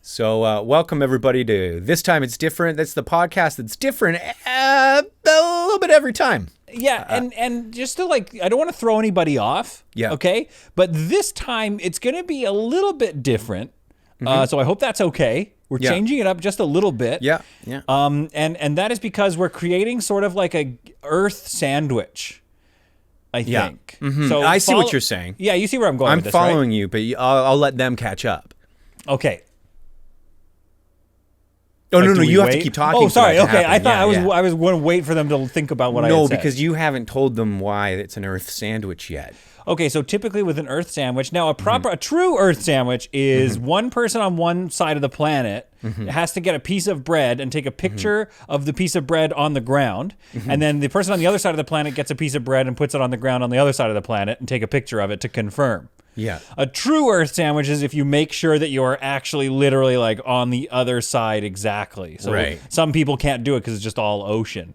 So welcome everybody to This Time It's Different. That's the podcast that's different a little bit every time. Yeah, and just to I don't want to throw anybody off. Yeah. Okay. But this time it's going to be a little bit different. So I hope that's okay. We're changing it up just a little bit. Yeah. Yeah. And that is because we're creating sort of like a Earth sandwich, I think. Mm-hmm. So I see what you're saying. Yeah, you see where I'm going I'm with this, following right? you, but I'll let them catch up. Okay. Oh, no, you have wait? to keep talking. Oh, sorry. Okay, happen. I thought I was going to wait for them to think about what I had No, said. because you haven't told them why it's an Earth sandwich yet. Okay, so typically with an Earth sandwich, now a true Earth sandwich is one person on one side of the planet has to get a piece of bread and take a picture of the piece of bread on the ground, and then the person on the other side of the planet gets a piece of bread and puts it on the ground on the other side of the planet and take a picture of it to confirm. Yeah. A true Earth sandwich is if you make sure that you're actually literally like on the other side exactly. So some people can't do it because it's just all ocean.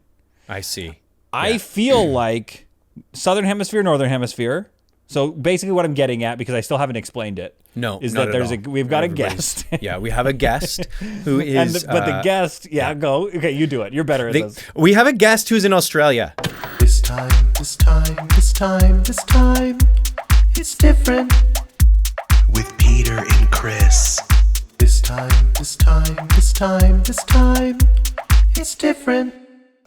I see. I feel like Southern Hemisphere, Northern Hemisphere. So basically what I'm getting at, because I still haven't explained it, is that we've got a guest. Yeah, we have a guest who is... but the guest, go. Okay, you do it. You're better at this. We have a guest who's in Australia. This time, it's different. With Peter and Chris. This time, it's different.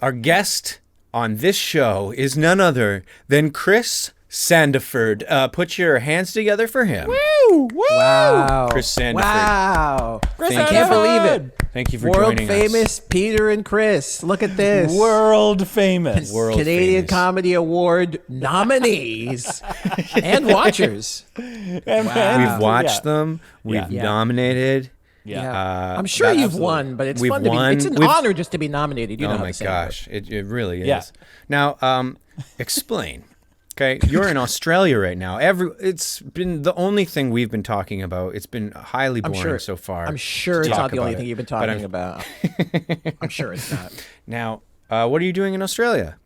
Our guest on this show is none other than Chris Sandiford. Put your hands together for him. Woo! Wow. Chris Sandiford. Wow. Chris I can't believe it. Thank you for World joining famous Peter and Chris. Look at this. World famous. Canadian Comedy Award nominees and watchers. We've watched them. We've nominated. Yeah. I'm sure you've won, but it's fun to be. It's an honor just to be nominated. You know oh how my to say gosh. It really is. Yeah. Now, explain. Okay, you're in Australia right now. It's been the only thing we've been talking about. It's been highly boring so far. I'm sure it's not the only thing you've been talking about. I'm sure it's not. Now, what are you doing in Australia?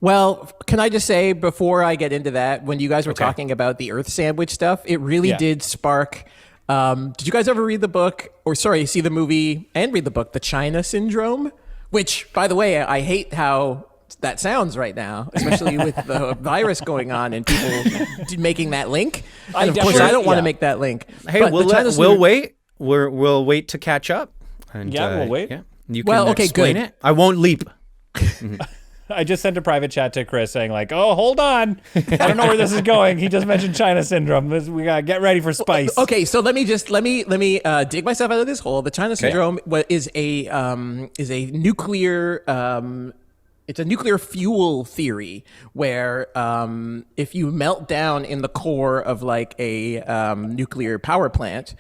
Well, can I just say before I get into that, when you guys were talking about the Earth sandwich stuff, it really did spark. Did you guys ever read the book, see the movie and read the book, The China Syndrome? Which, by the way, I hate how that sounds right now, especially with the virus going on and people making that link. And of course, I don't want to make that link. Hey, but we'll wait. We'll wait to catch up. And, we'll wait. Yeah. You can explain good. it. I won't leap. I just sent a private chat to Chris saying oh, hold on. I don't know where this is going. He just mentioned China Syndrome. We got to get ready for spice. Okay, so let me dig myself out of this hole. The China Syndrome is a nuclear it's a nuclear fuel theory where if you melt down in the core of a nuclear power plant,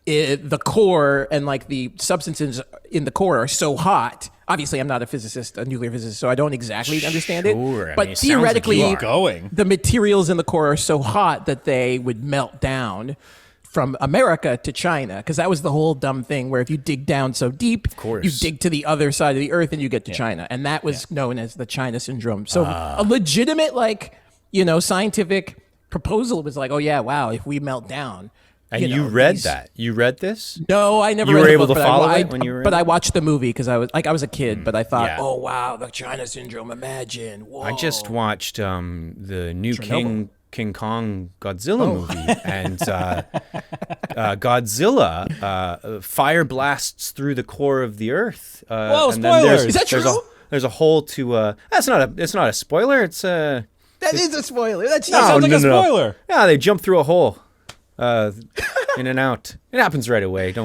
the core and the substances in the core are so hot. Obviously, I'm not a nuclear physicist, so I don't exactly understand it. But theoretically, the materials in the core are so hot that they would melt down from America to China, because that was the whole dumb thing where if you dig down so deep, you dig to the other side of the earth and you get to China. And that was known as the China Syndrome. So a legitimate, scientific proposal was if we melt down. And you read that? You read this? No, I never read the book. You were able to follow it when you were in? But I watched the movie because I was a kid, but I thought, oh, wow, the China Syndrome, imagine. Whoa. I just watched the new King Kong Godzilla movie, and Godzilla fire blasts through the core of the earth. Whoa, and spoilers! Is that true? There's a hole to. It's not a spoiler. It's that is a spoiler. That sounds like a spoiler. Yeah, they jump through a hole, in and out. It happens right away.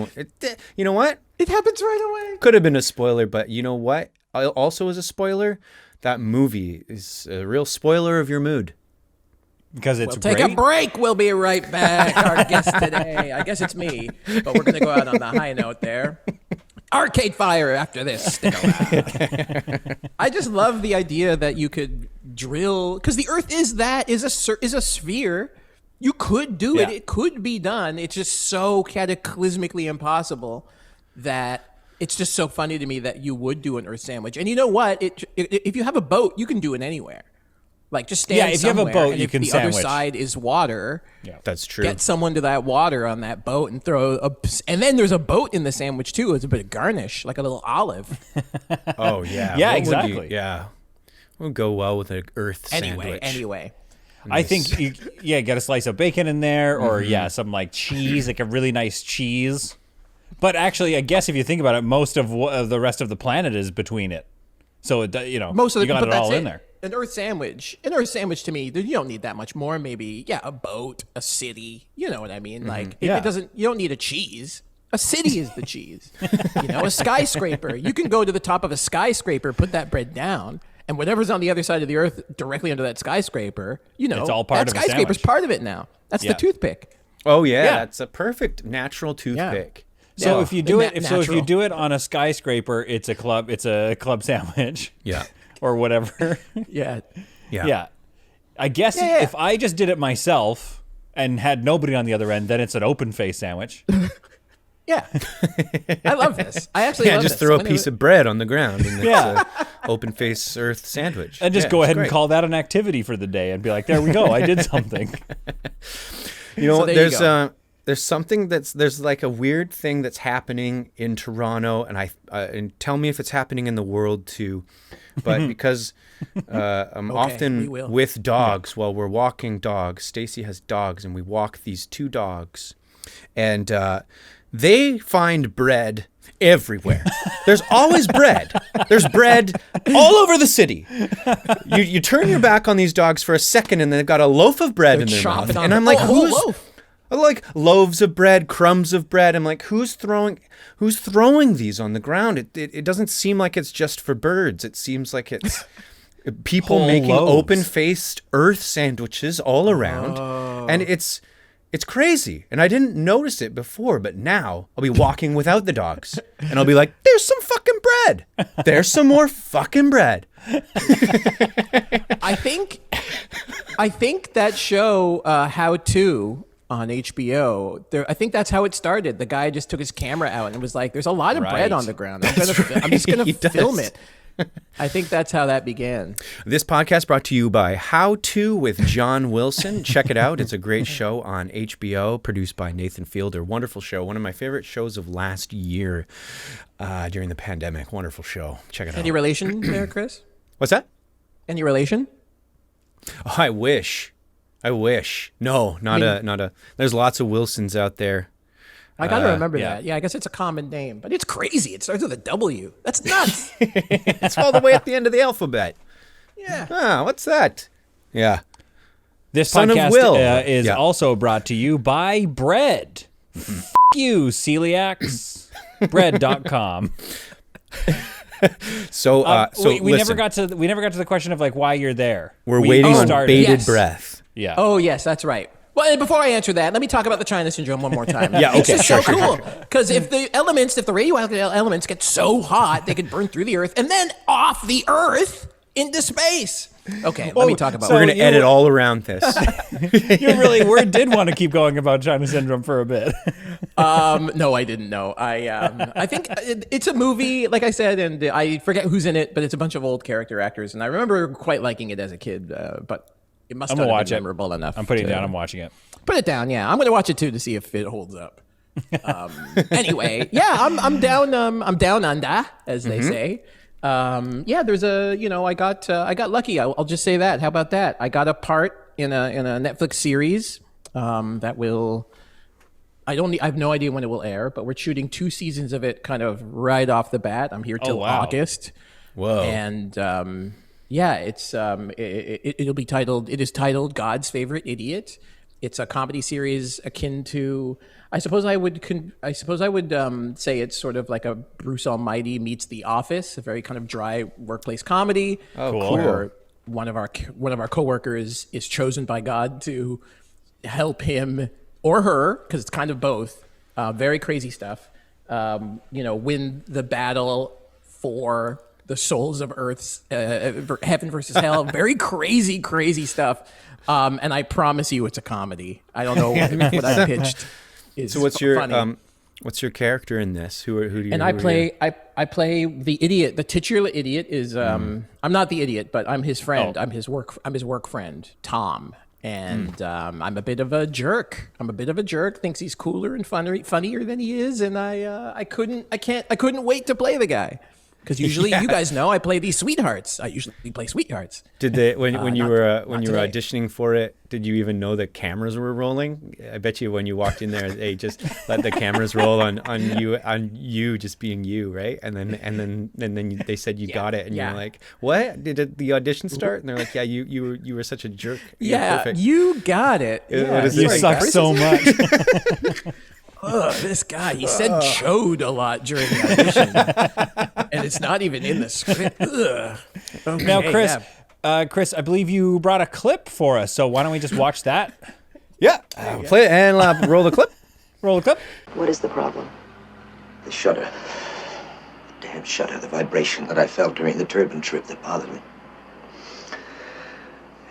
You know what? It happens right away. Could have been a spoiler, but you know what? Also, is a spoiler. That movie is a real spoiler of your mood. Because it's take a break. We'll be right back. Our guest today, I guess it's me, but we're going to go out on the high note there. Arcade Fire after this. Stick around. I just love the idea that you could drill, because the Earth is a sphere. You could do it. It could be done. It's just so cataclysmically impossible that it's just so funny to me that you would do an Earth sandwich. And you know what? If you have a boat, you can do it anywhere. Like just stand if you have a somewhere, boat, and you if can the sandwich. other side is water, That's true. get someone to that water on that boat and and then there's a boat in the sandwich too. It's a bit of garnish, like a little olive. Oh yeah. Yeah, What would exactly. yeah. Would go well with an earth sandwich. Anyway. I think get a slice of bacon in there, or some like cheese, like a really nice cheese. But actually, I guess if you think about it, most of the rest of the planet is between it. So Most of the, you got but it all that's in there. An earth sandwich to me, you don't need that much more. Maybe a boat, a city. You know what I mean? Like Yeah. it doesn't. You don't need a cheese. A city is the cheese. A skyscraper. You can go to the top of a skyscraper, put that bread down, and whatever's on the other side of the earth, directly under that skyscraper, It's all part of a that skyscraper's sandwich. part of it now. That's the toothpick. Oh yeah, Yeah. that's a perfect natural toothpick. So Yeah. if you do Isn't it, that if you natural? do it on a skyscraper, it's a club sandwich. Yeah. Or whatever. Yeah. Yeah. I guess Yeah. if I just did it myself and had nobody on the other end, then it's an open face sandwich. Yeah. I love this. I actually Yeah, love just this. throw a When piece of bread on the ground and it's Yeah. a open face earth sandwich. And just Yeah, go it's ahead and great. call that an activity for the day and be like, there we go, I did something. You know, So there you go. there's something there's like a weird thing that's happening in Toronto, and and tell me if it's happening in the world too. But because I'm we often will. with dogs while we're walking dogs. Stacy has dogs, and we walk these two dogs, and they find bread everywhere. There's always bread. There's bread all over the city. You turn your back on these dogs for a second, and they've got a loaf of bread in their mouth, chomping on and it. I'm like, Oh, a whole who's loaf. like loaves of bread, crumbs of bread? I'm like, who's throwing these on the ground? It doesn't seem like it's just for birds. It seems like it's people Whole making loaves. open-faced earth sandwiches all around, and it's crazy. And I didn't notice it before, but now I'll be walking without the dogs, and I'll be like, there's some fucking bread. There's some more fucking bread. I think that show How To on HBO. I think that's how it started. The guy just took his camera out and was like, "There's a lot of bread Right. on the ground. I'm just gonna He does. film it." I think that's how that began. This podcast brought to you by How To with John Wilson. Check it out. It's a great show on HBO, produced by Nathan Fielder. Wonderful show. One of my favorite shows of last year during the pandemic. Wonderful show. Check it out. Any relation there, Chris? What's that? Any relation? Oh, I wish. No, not a. There's lots of Wilsons out there. I gotta remember yeah. that. Yeah, I guess it's a common name, but it's crazy. It starts with a W. That's nuts. It's all the way at the end of the alphabet. Yeah. Ah, what's that? Yeah. This Son of podcast Will. is Yeah. also brought to you by bread. F you, celiacs. Bread.com. So, we listen, never got to the question of like why you're there. we're We waiting on started- bated Yes. breath. Yeah. Oh yes, that's right. Well, and before I answer that, let me talk about the China syndrome one more time. Yeah, It's okay, just sure, so sure, cool. Because if the radioactive elements get so hot, they could burn through the Earth and then off the Earth into space. Okay, let me talk about. so- We're going to you- edit all around this. You did want to keep going about China syndrome for a bit. No, I didn't know. I think it's a movie, like I said, and I forget who's in it, but it's a bunch of old character actors, and I remember quite liking it as a kid. But it must I'm not gonna have watch been it. memorable enough. I'm putting it to- down. I'm watching it. Put it down, yeah. I'm going to watch it too to see if it holds up. Anyway, yeah, I'm down. I'm down under, as they say. Yeah, there's I got lucky. I'll just say that. How about that? I got a part in a Netflix series that will. I have no idea when it will air, but we're shooting 2 seasons of it kind of right off the bat. I'm here till wow. August. Whoa. And yeah, it's it'll be titled. It is titled God's Favorite Idiot. It's a comedy series akin to. I suppose I would say it's sort of like a Bruce Almighty meets The Office, a very kind of dry workplace comedy. Oh, cool. Where one of our coworkers is chosen by God to help him or her, because it's kind of both. Very crazy stuff. Win the battle for the souls of Earth's heaven versus hell. Very crazy stuff. And I promise you, it's a comedy. I don't know what I pitched. Is So what's your funny. What's your character in this? Who do you? And I play the idiot. The titular idiot is I'm not the idiot, but I'm his friend. I'm his work friend, Tom. And I'm a bit of a jerk. Thinks he's cooler and funnier than he is, and I couldn't wait to play the guy. Because usually, you guys know, I play these sweethearts. I usually play sweethearts. Did they when you were auditioning for it? Did you even know the cameras were rolling? I bet you when you walked in there, they just let the cameras roll on you just being you, right? And then they said you got it, and you're like, what? Did the audition start? And they're like, yeah, you were such a jerk. Yeah, you got it. You suck so much. Ugh, this guy, he said chode a lot during the audition. And it's not even in the script. Ugh. Okay, now, Chris, I believe you brought a clip for us. So why don't we just watch that? Yeah. Play it and roll the clip. Roll the clip. What is the problem? The shudder. The damn shudder. The vibration that I felt during the turbine trip that bothered me.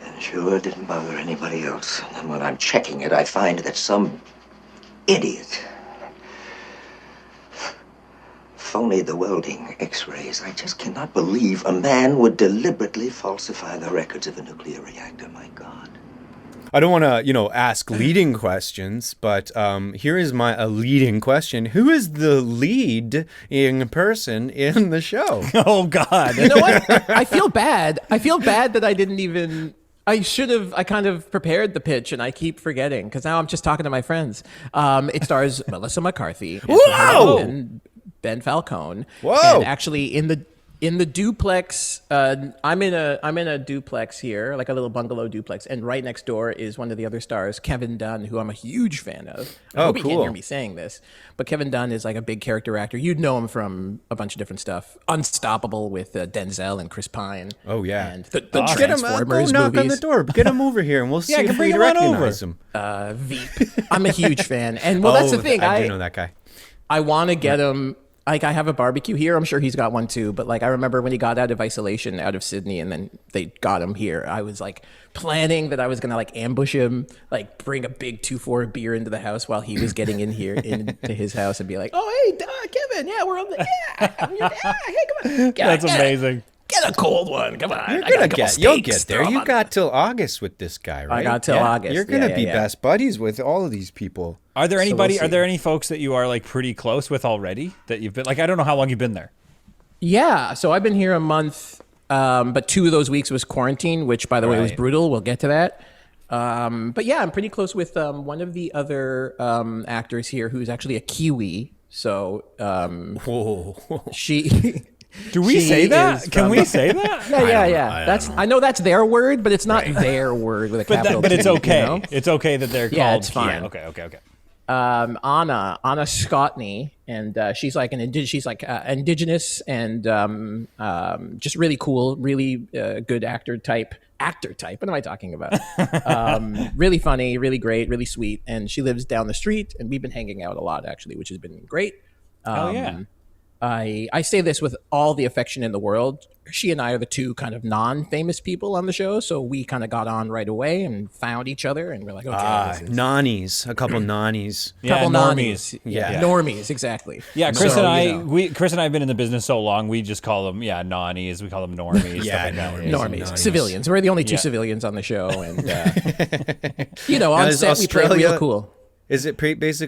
And sure it didn't bother anybody else. And then when I'm checking it, I find that some idiot phonied the welding x-rays. I just cannot believe a man would deliberately falsify the records of a nuclear reactor. My God. I don't want to, ask leading questions, but here is a leading question. Who is the leading person in the show? Oh, God. You know what? I feel bad that I didn't even... I kind of prepared the pitch, and I keep forgetting, because now I'm just talking to my friends. It stars Melissa McCarthy. Whoa! And Ben Falcone. Whoa! And actually, in the duplex, I'm in a duplex here, like a little bungalow duplex, and right next door is one of the other stars, Kevin Dunn, who I'm a huge fan of. I hope he can't hear me saying this, but Kevin Dunn is like a big character actor. You'd know him from a bunch of different stuff. Unstoppable with Denzel and Chris Pine. Oh yeah, and the get him. Go knock on the door. Get him over here, and we'll see if we recognize him. Veep. I'm a huge fan, and that's the thing. I do know that guy. I want to get him. Like, I have a barbecue here. I'm sure he's got one too. But like, I remember when he got out of isolation out of Sydney, and then they got him here. I was like planning that I was gonna like ambush him, like bring a big 2-4 beer into the house while he was getting in here into his house, and be like, "Oh hey, Kevin, yeah, we're on the hey, come on, that's amazing." Get a cold one. Come on. You'll get there. You got till August with this guy, right? I got till August. You're going to be best buddies with all of these people. Are there any folks that you are like pretty close with already that you've been, like, I don't know how long you've been there. Yeah. So I've been here a month, but 2 of those weeks was quarantine, which by the way was brutal. We'll get to that. But yeah, I'm pretty close with one of the other actors here who's actually a Kiwi. So she... Do we say that? Can we say that? Yeah. I know that's their word, but it's not their word with a capital T. But it's okay. You know? It's okay that they're called. Yeah, it's fine. Okay. Anna Scottney, and she's like indigenous and just really cool, really good actor type. What am I talking about? Really funny, really great, really sweet, and she lives down the street, and we've been hanging out a lot actually, which has been great. I say this with all the affection in the world. She and I are the 2 kind of non-famous people on the show, so we kind of got on right away and found each other, and we're like, okay, nannies, a couple nannies, normies, normies, exactly. Yeah, Chris and I have been in the business so long, we just call them nannies, we call them normies, normies, civilians. We're the only 2 civilians on the show, and on set we play real cool. Is it is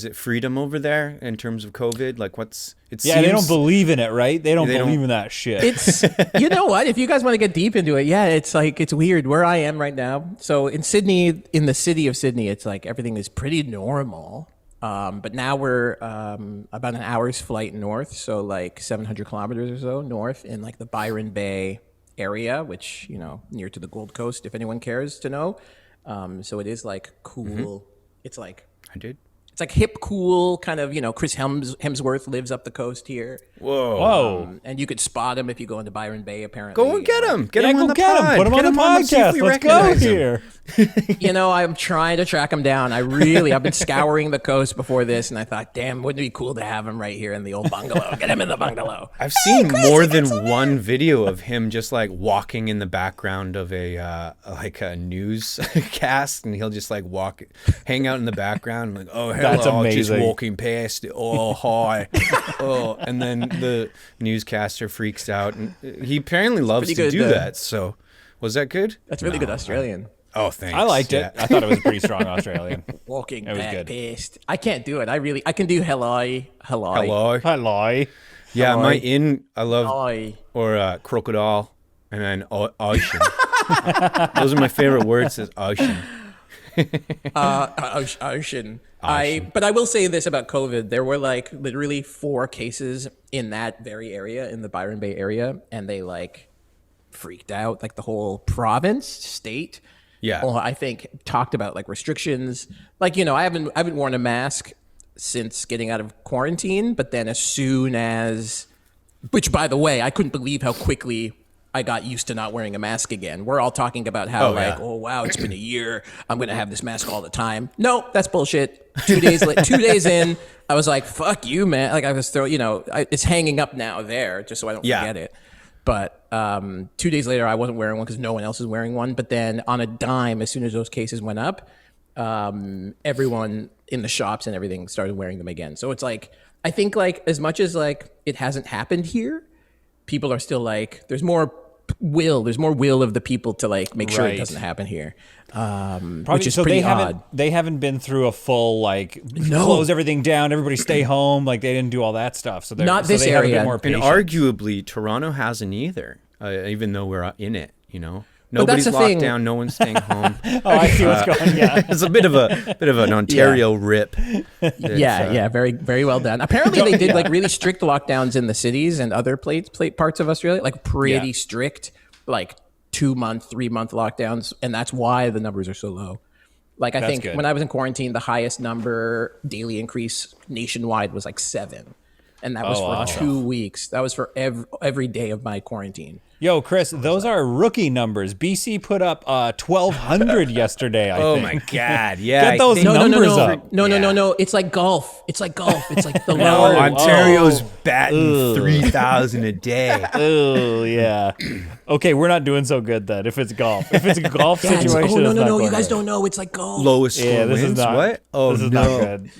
it freedom over there in terms of COVID? Like they don't believe in it, right? They don't believe in that shit. It's, you know what? If you guys want to get deep into it, it's weird where I am right now. So in Sydney, in the city of Sydney, it's like everything is pretty normal. But now we're about an hour's flight north. So like 700 kilometers or so north in like the Byron Bay area, which, near to the Gold Coast, if anyone cares to know. So it is like cool. Mm-hmm. It's like It's like hip, cool, kind of, Chris Hemsworth lives up the coast here. Whoa. And you could spot him if you go into Byron Bay, apparently. Go and get him. Get him on the pod. Put him on the podcast. Let's go here. I'm trying to track him down. I've been scouring the coast before this, and I thought, damn, wouldn't it be cool to have him right here in the old bungalow? Get him in the bungalow. I've seen more than one video of him just like walking in the background of a newscast, and he'll just like hang out in the background, like, oh, hey, That's hello, just amazing. walking past it. Oh, hi. Oh, and then the newscaster freaks out, and he apparently loves to pretty do good, that. So, was that good? That's really good Australian. Oh, thanks. I liked Yeah. it. I thought it was pretty strong Australian. Walking It was back good. past. I can't do it. I can do hello. Hello. Hello. Yeah, Hello. my in, I love, Hello. or crocodile, and then ocean. Those are my favorite words, is ocean. Ocean. But I will say this about COVID. There were like literally 4 cases in that very area, in the Byron Bay area, and they like freaked out, like the whole province, state. Yeah. Well, I think talked about like restrictions. Like, I haven't worn a mask since getting out of quarantine, but then as soon as, which by the way, I couldn't believe how quickly I got used to not wearing a mask again. We're all talking about how oh wow, it's been a year. I'm going to have this mask all the time. No, that's bullshit. 2 days 2 days in, I was like, fuck you, man. Like I was it's hanging up now there just so I don't forget it. But 2 days later, I wasn't wearing one because no one else is wearing one. But then on a dime, as soon as those cases went up, everyone in the shops and everything started wearing them again. So it's like, I think like as much as like it hasn't happened here, people are still like, there's more will of the people to like make sure it doesn't happen here. Which is so pretty they odd. They haven't been through a full like close everything down, everybody stay home. Like they didn't do all that stuff. So Not so this they have a area. bit more And patience. arguably, Toronto hasn't either, even though we're in it, But that's Nobody's the locked thing. down. No one's staying home. Oh, I see what's going. Yeah. It's a bit of an Ontario rip. Yeah, very, very well done. Apparently, they did like really strict lockdowns in the cities and other parts of Australia, like pretty strict, like 2-month, 3-month lockdowns, and that's why the numbers are so low. Like I think good. when I was in quarantine, the highest number daily increase nationwide was like 7, and that was for awesome. 2 weeks. That was for every day of my quarantine. Yo, Chris, those are rookie numbers. BC put up 1,200 yesterday, I think. Oh my God! Yeah, Get those I think- numbers up. No. It's like golf. It's like the Oh, lower. Ontario's batting 3,000 a day. Oh, yeah. Okay, we're not doing so good then if it's golf. If it's a golf Yeah, it's- situation, it's not no. You going guys well. don't know. It's like golf. Lowest score Yeah, this wins. is not. What? Oh this is no! not good.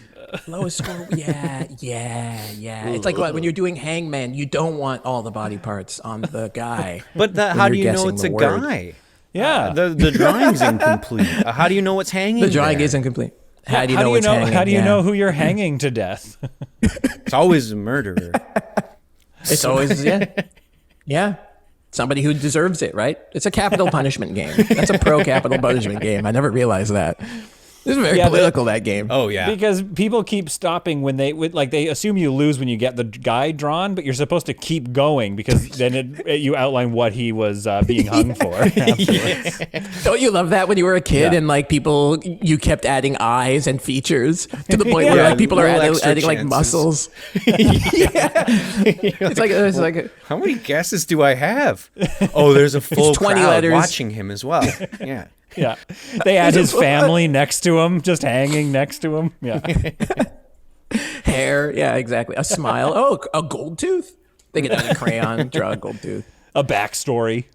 Lowest score. Yeah. It's like when you're doing hangman, you don't want all the body parts on the guy. But when how do you're you know guessing it's the a word. guy? Yeah. The drawing's incomplete. How do you know what's hanging? The drawing there? is incomplete. How do you know what's hanging? How do you Yeah. know who you're hanging to death? It's always a murderer. It's always yeah. Somebody who deserves it, right? It's a capital punishment game. That's a pro capital punishment game. I never realized that. This is very political, that game. Oh yeah. Because people keep stopping when they assume you lose when you get the guy drawn, but you're supposed to keep going because then you outline what he was being hung for. afterwards. Don't you love that when you were a kid and like you kept adding eyes and features to the point where like people are little extra adding like chances. muscles? It's like How many guesses do I have? Oh, there's a full 20 crowd letters. watching him as well. Yeah. Yeah. They had his family next to him, just hanging next to him. Yeah. hair. Yeah, exactly. A smile. Oh, a gold tooth. They get out a crayon, draw a gold tooth. A backstory.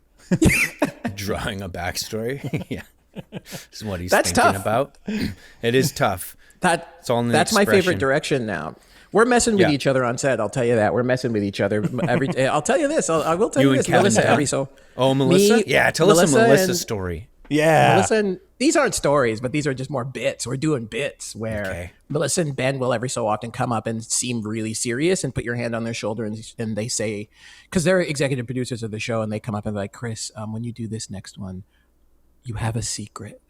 Drawing a backstory. Yeah. This is what he's That's thinking tough. about. It is tough. That's all in the my favorite expression. direction now. We're messing with Yeah. each other on set. I'll tell you that. We're messing with each other every. I'll tell you this. I will tell You you and this. Kevin, Melissa, yeah. every so. Oh, Melissa? Me, Yeah, tell us a Melissa and- story. Yeah. Melissa and these aren't stories, but these are just more bits. We're doing bits where Okay. Melissa and Ben will every so often come up and seem really serious and put your hand on their shoulder and they say, because they're executive producers of the show, and they come up and be like, Chris, when you do this next one, you have a secret.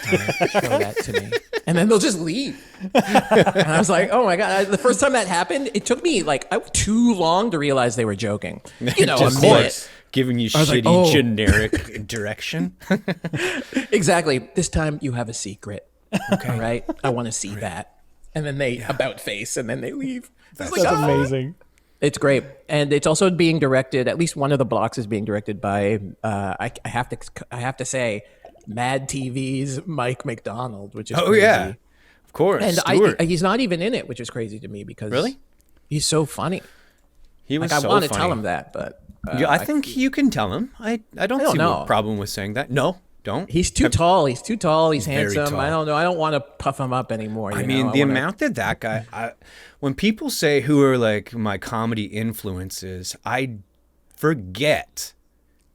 Show that to me. And then they'll just leave. And I was like, oh my God. The first time that happened, it took me like too long to realize they were joking. You know, Just a like minute. giving you was like, shitty oh. generic direction. Exactly. This time you have a secret. Okay. All right. I want to see that. And then they about face and then they leave. It's like, That's oh. amazing. It's great. And it's also being directed, at least one of the blocks is being directed by, I have to say, Mad TV's Mike McDonald, which is Oh, crazy. yeah. Of course. And Stuart. he's not even in it, which is crazy to me because Really? he's so funny. He was Like I so want to funny. tell him that, but Yeah, I think you can tell him. I don't see know. a problem with saying that. No. Don't? He's too tall. He's too tall. He's Very handsome. tall. I don't know. I don't want to puff him up anymore. I mean, the amount that guy, when people say who are like my comedy influences, I forget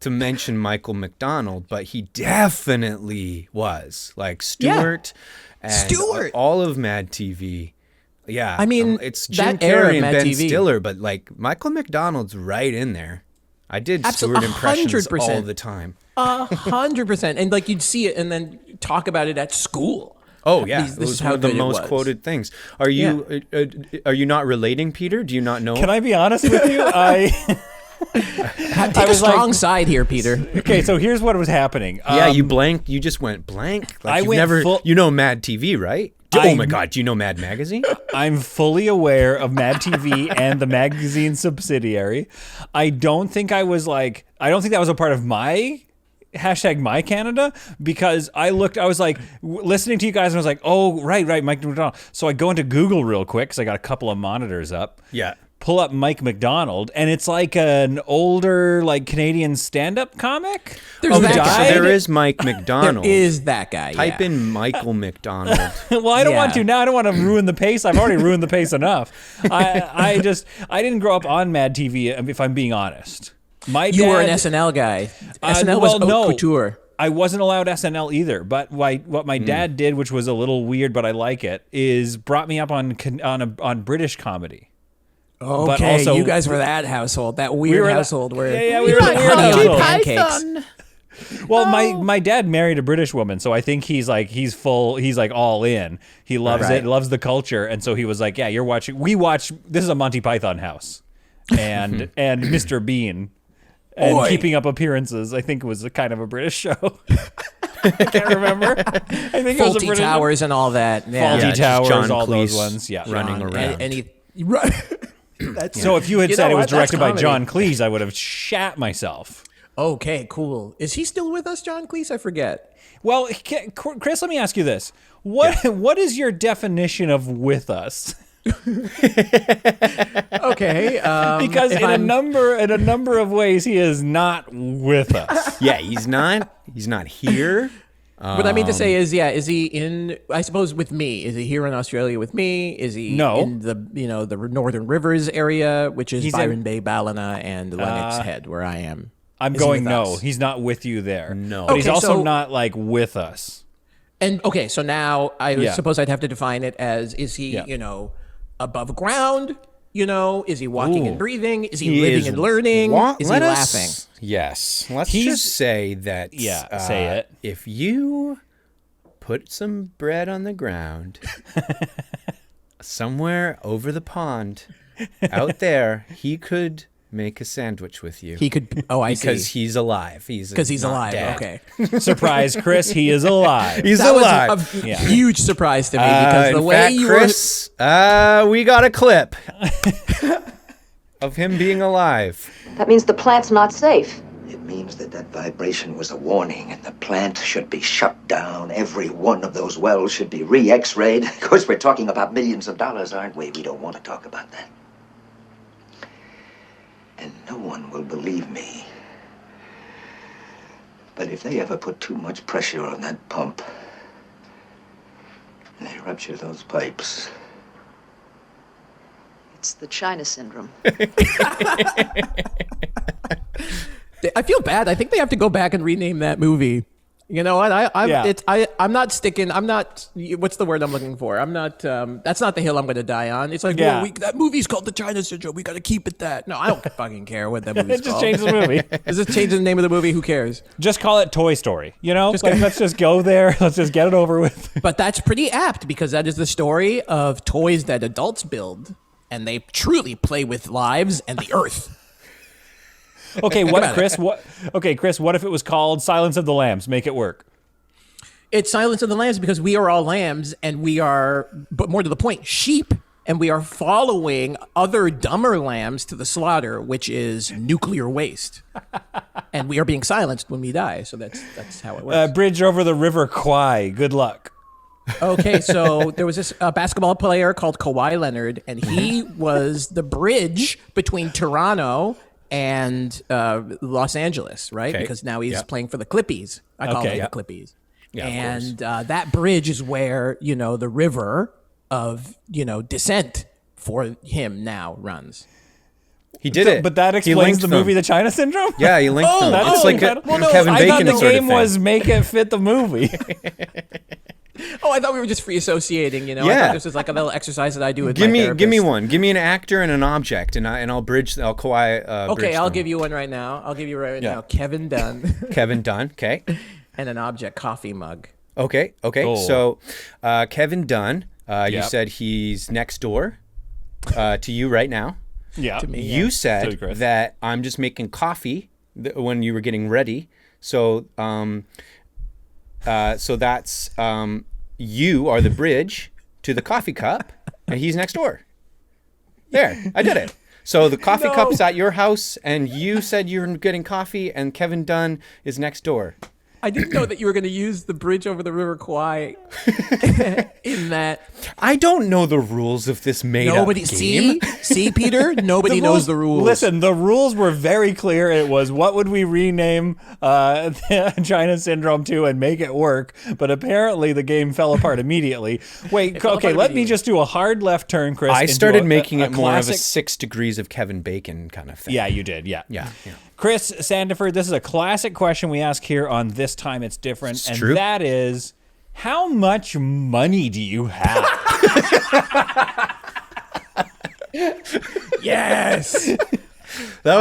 to mention Michael McDonald, but he definitely was like Stewart and all of Mad TV. Yeah. I mean, it's Jim that era of Carrey and Mad Ben TV. Stiller, but like Michael McDonald's right in there. I did Absolutely, Stewart impressions 100%. all the time. 100%. And like you'd see it and then talk about it at school. Oh yeah, This it was is one how of the good it most was. quoted things. Are you not relating, Peter? Do you not know? Can I be honest with you? Take a was like- strong side here, Peter. Okay, so here's what was happening. Yeah, you blanked. You just went blank. Like I you've went never. full- You know Mad TV, right? Oh my God, do you know Mad Magazine? I'm fully aware of Mad TV and the magazine subsidiary. I don't think that was a part of my #MyCanada because I was like listening to you guys and I was like, oh, right, Mike McDonald. So I go into Google real quick because I got a couple of monitors up. Yeah. Pull up Mike McDonald, and it's like an older, like Canadian stand-up comic. There's that guy. So there is Mike McDonald. There is that guy. Type in Michael McDonald. Well, I don't want Yeah. to now. I don't want to ruin the pace. I've already ruined the pace enough. I didn't grow up on Mad TV. If I'm being honest, You were an SNL guy. SNL was haute couture. I wasn't allowed SNL either. But what my dad did, which was a little weird, but I like it, is brought me up on British comedy. But Okay, also, you guys were that household, that weird household where we were the weird household. Pancakes. Well, my dad married a British woman, so I think he's like all in. He loves it, loves the culture, and so he was like, yeah, this is a Monty Python house, and Mr. Bean, and Keeping Up Appearances. I think was a kind of a British show. I can't remember. I think it was a Fawlty British Towers and all that. Yeah. Fawlty just Towers, John all those Cleese ones. Yeah, running around. So if you had said it was That's directed by comedy. John Cleese, I would have shat myself. Okay, cool. Is he still with us, John Cleese? I forget. Well, Chris, let me ask you this: what is your definition of "with us"? Okay, Because in a number of ways, he is not with us. Yeah, he's not here. what I mean to say is he in? I suppose with me. Is he here in Australia with me? Is he No. in the the Northern Rivers area, which is He's Byron in- Bay, Ballina, and Lennox Head, where I am? I'm Is he going with no. us? He's not with you there. No. but he's Okay, also so- not like with us. And okay, so now I Yeah. suppose I'd have to define it as: is he Yeah. above ground? Is he walking and breathing? Is he, He living is and learning? Is he let laughing? us- Yes. Let's He's- just say that. Yeah, say it. If you put some bread on the ground somewhere over the pond out there, he could make a sandwich with you. He could. Oh, I because see. he's alive. Because he's not alive. dead. Okay. Surprise, Chris, he is alive. He's That alive. was a Yeah. huge surprise to me because the in way fact, you Chris, we got a clip of him being alive. That means the plant's not safe. It means that vibration was a warning and the plant should be shut down. Every one of those wells should be re-x-rayed. Of course, we're talking about millions of dollars, aren't we? We don't want to talk about that. And no one will believe me. But if they ever put too much pressure on that pump, and they rupture those pipes, It's the China syndrome. I feel bad. I think they have to go back and rename that movie. You know what? I'm not sticking. I'm not. What's the word I'm looking for? I'm not. That's not the hill I'm going to die on. It's like, Yeah. well, that movie's called The China Syndrome. We got to keep it that. No, I don't fucking care what that movie's Just called. change the movie. Does this change the name of the movie? Who cares? Just call it Toy Story. Let's just go there. Let's just get it over with. But that's pretty apt because that is the story of toys that adults build, and they truly play with lives and the earth. Okay, Chris? What if it was called Silence of the Lambs? Make it work. It's Silence of the Lambs because we are all lambs and we are, but more to the point, sheep. And we are following other dumber lambs to the slaughter, which is nuclear waste. And we are being silenced when we die. So that's how it works. Bridge over the River Kwai. Good luck. Okay, so there was this basketball player called Kawhi Leonard, and he was the bridge between Toronto and Los Angeles, right? Okay. Because now he's Yeah. playing for the Clippies. I call Okay. them the Clippies. Yeah, of And that bridge is where, the river of, descent for him now runs. He did it. But that He explains linked the them. movie The China Syndrome? Yeah, he linked them. That's It's like incredible. a Kevin I Bacon thought the sort of game thing. was make it fit the movie. Oh, I thought we were just free associating, I Yeah. thought this was like a little exercise that I do with Give my me therapist. one. Give me an actor and an object, and I'll bridge. I'll bridge Okay, I'll them. give you one right now. Yeah. now. Kevin Dunn Kevin Dunn. Okay. and an object coffee mug. Okay. Oh. So, Kevin Dunn. You Yep. said he's next door to you right now. Yeah. me. You So said did Chris. that I'm just making coffee when you were getting ready. So, so that's you are the bridge to the coffee cup, and he's next door. There, I did it. So the coffee cup's at your house, and you said you were getting coffee, and Kevin Dunn is next door. I didn't know that you were going to use the bridge over the River Kwai in that. I don't know the rules of this made-up Nobody game. see, Peter. Nobody knows the rules. Listen, the rules were very clear. It was what would we rename China Syndrome to and make it work? But apparently the game fell apart immediately. Wait, fell okay, apart let me immediately. just do a hard left turn, Chris. I into started making it more of a classic- 6 degrees of Kevin Bacon kind of thing. Yeah, you did. Yeah. Yeah. Chris Sandiford, this is a classic question we ask here on This Time It's Different. It's and true. that is, how much money do you have? yes. That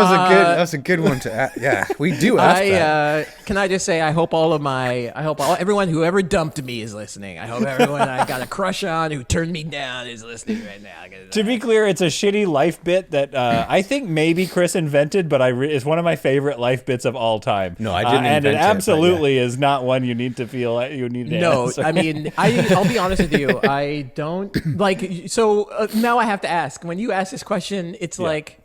was a good one to ask. Yeah, we do ask that. Can I just say I hope everyone who ever dumped me is listening. I hope everyone I got a crush on who turned me down is listening right now. To be clear, it's a shitty life bit that I think maybe Chris invented, but it's one of my favorite life bits of all time. No, I didn't and invent it, it but absolutely is not one you need to feel like you need to No, answer. I mean, I'll be honest with you. I don't like. So now I have to ask. When you ask this question, it's like.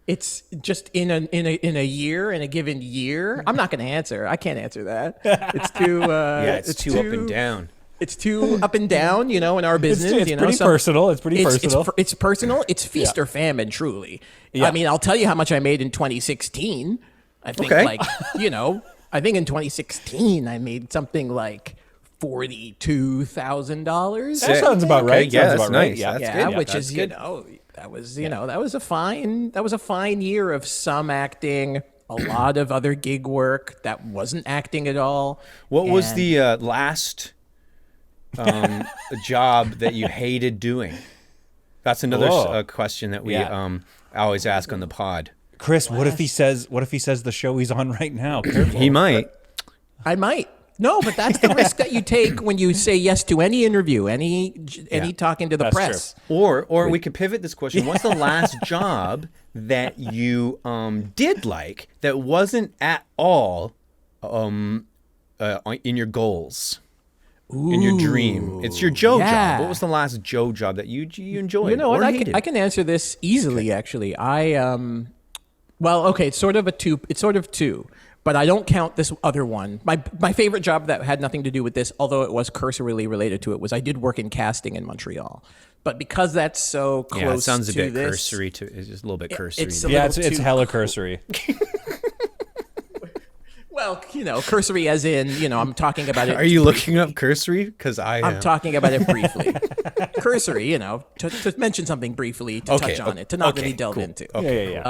It's just in a year, in a given year. I'm not going to answer. I can't answer that. It's too. It's too up and down. It's too up and down. In our business. It's pretty personal. It's pretty personal. It's personal. It's feast or famine, truly. Yeah. I mean, I'll tell you how much I made in 2016. I think, Okay. I think in 2016 I made something like $42,000. That sounds about right. Yeah, Sounds that's about right. nice. Yeah. That's Yeah, good. which That's is good. that was that was a fine year of some acting, a lot of other gig work that wasn't acting at all. What was And the last job that you hated doing? That's another question that we always ask on the pod. Chris, what if he says the show he's on right now? Careful. He might. I might. No, but that's the risk that you take when you say yes to any interview, any talking to the That's press. Or we could pivot this question. What's the last job that you did like that wasn't at all in your goals? In your dream. It's your Joe yeah. job. What was the last Joe job that you enjoyed? You know what? or I hated? can answer this easily. Actually, it's sort of two. It's sort of two, but I don't count this other one. My favorite job that had nothing to do with this, although it was cursorily related to it, was I did work in casting in Montreal. But because that's so close, Yeah, it sounds a to bit this, cursory. It's just a little bit cursory. it's a Yeah, little it's too hella cursory. Well, cursory as in, I'm talking about it. Are you looking up cursory? Because I'm talking about it briefly. Cursory, to mention something briefly, to touch on it, to not really delve into. Yeah.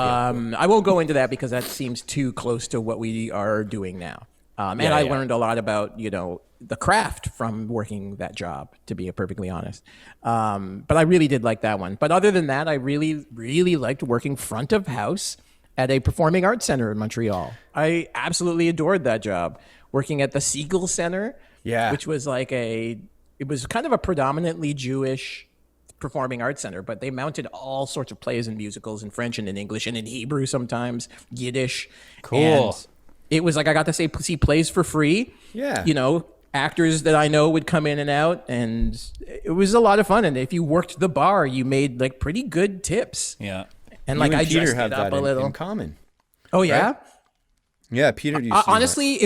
I won't go into that because that seems too close to what we are doing now. And I learned a lot about, the craft from working that job, to be perfectly honest. But I really did like that one. But other than that, I really, really liked working front of house at a performing arts center in Montreal. I absolutely adored that job. Working at the Siegel Center, which was it was kind of a predominantly Jewish performing arts center, but they mounted all sorts of plays and musicals in French and in English and in Hebrew sometimes, Yiddish. Cool. And it was like I got to see plays for free. Yeah. Actors that I know would come in and out, and it was a lot of fun. And if you worked the bar, you made like pretty good tips. Yeah. And You and I Peter dressed have it up that a little. in common. Oh yeah. Right? Yeah, Peter. used to do that. Honestly,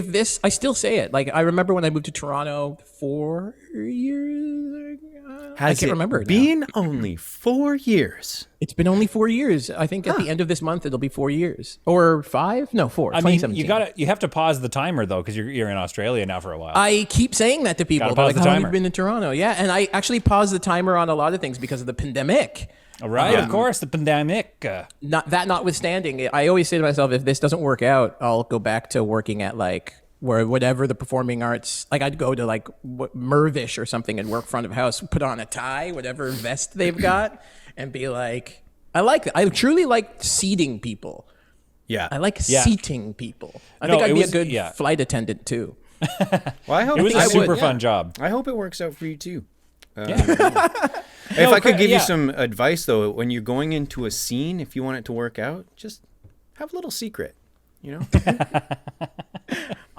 I still say it. Like I remember when I moved to Toronto 4 years ago. Has can't remember it now. been only 4 years? It's been only 4 years. I think at the end of this month it'll be 4 years or 5. No, 4. I mean, 2017. you have to pause the timer though, because you're in Australia now for a while. I keep saying that to people. Gotta They're pause like, the "How long have timer." you been in Toronto?" Yeah, and I actually paused the timer on a lot of things because of the pandemic. All right, of course, the pandemic. Notwithstanding, I always say to myself, if this doesn't work out, I'll go back to working at like whatever the performing arts. Like I'd go to like Mervish or something and work front of house, put on a tie, whatever vest they've got, and be like, I truly like seating people. Yeah. I like seating people. I think I'd be a good flight attendant too. Well, I hope It was a I super would, fun job. I hope it works out for you too. If I could give you some advice though, when you're going into a scene, if you want it to work out, just have a little secret, you know?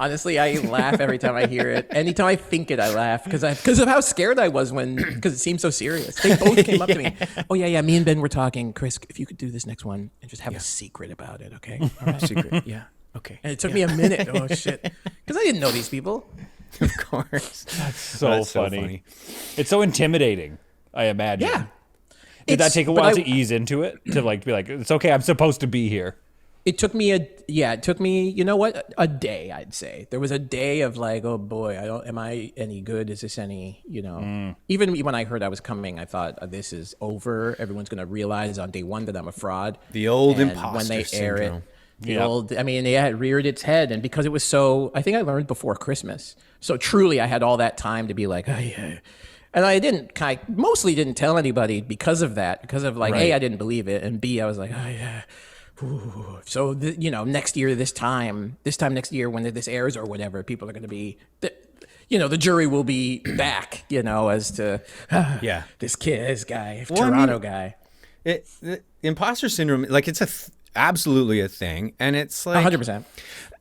Honestly, I laugh every time I hear it. Anytime I think it, I laugh because of how scared I was because it seemed so serious. They both came up to me. Oh yeah. Me and Ben were talking. Chris, if you could do this next one and just have a secret about it, okay? All right. Secret. Yeah. Okay. And it took me a minute. Oh shit, because I didn't know these people. Of course. That's funny. It's so intimidating, I imagine. Yeah. Did that take a while to ease into it? To like be like, it's okay, I'm supposed to be here. It took me you know what, a day, I'd say. There was a day of like, oh boy, am I any good? Is this any, you know? Even when I heard I was coming, I thought this is over. Everyone's going to realize on day one that I'm a fraud. The old And imposter when they air syndrome. It reared its head. And because it was so, I think I learned before Christmas. So truly I had all that time to be like, oh yeah. And I mostly didn't tell anybody because of that, because of like, A, I didn't believe it. And B, I was like, oh yeah. Ooh. So, next year, this time next year when this airs or whatever, people are going to be, the jury will be back, as to, this guy, Toronto guy. The imposter syndrome, like it's absolutely a thing. And it's like 100%.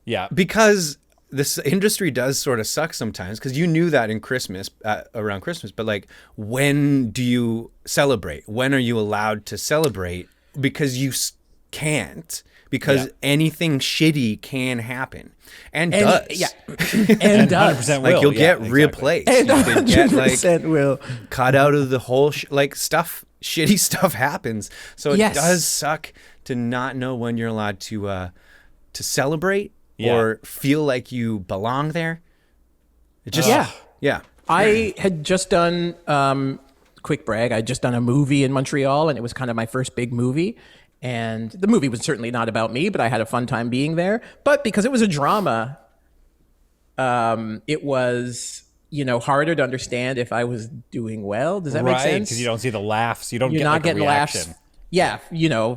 Yeah. Because this industry does sort of suck sometimes, because you knew that in Christmas, around Christmas, but like, when do you celebrate? When are you allowed to celebrate? Because you can't, because anything shitty can happen and does. And does. 100% Like will. you'll get exactly. replaced. And You could get 100% will. cut out of the whole shitty stuff happens. So it does suck to not know when you're allowed to celebrate or feel like you belong there. It just I had just done quick brag. I'd just done a movie in Montreal, and it was kind of my first big movie. And the movie was certainly not about me, but I had a fun time being there. But because it was a drama, it was, harder to understand if I was doing well. Does that make sense? Because you don't see the laughs. You're not getting reaction. laughs. Yeah,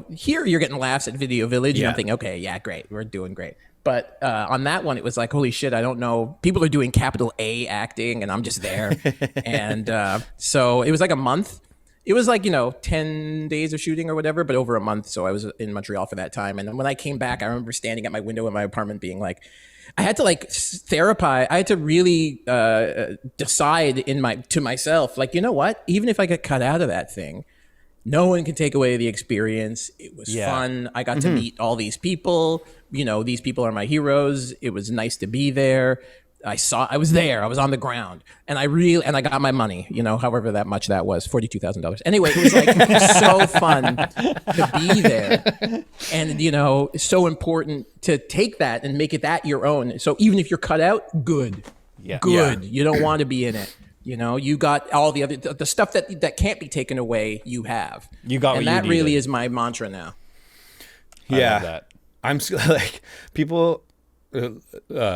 here you're getting laughs at Video Village, and I'm thinking, okay, yeah, great, we're doing great. But on that one, it was like, holy shit, I don't know. People are doing capital A acting, and I'm just there. And so it was like a month. It was like, 10 days of shooting or whatever, but over a month. So I was in Montreal for that time. And then when I came back, I remember standing at my window in my apartment being like, I had to like therapize. I had to really decide to myself, like, you know what? Even if I get cut out of that thing, no one can take away the experience. It was fun. I got to meet all these people. These people are my heroes. It was nice to be there. I was there. I was on the ground, and I got my money. However that much that was, $42,000. Anyway, it was like so fun to be there, and it's so important to take that and make it that your own. So even if you're cut out, good. You don't want to be in it. You got all the other the stuff that can't be taken away. You have. You got, and what that you really needed. is my mantra now. I love that. I'm like people.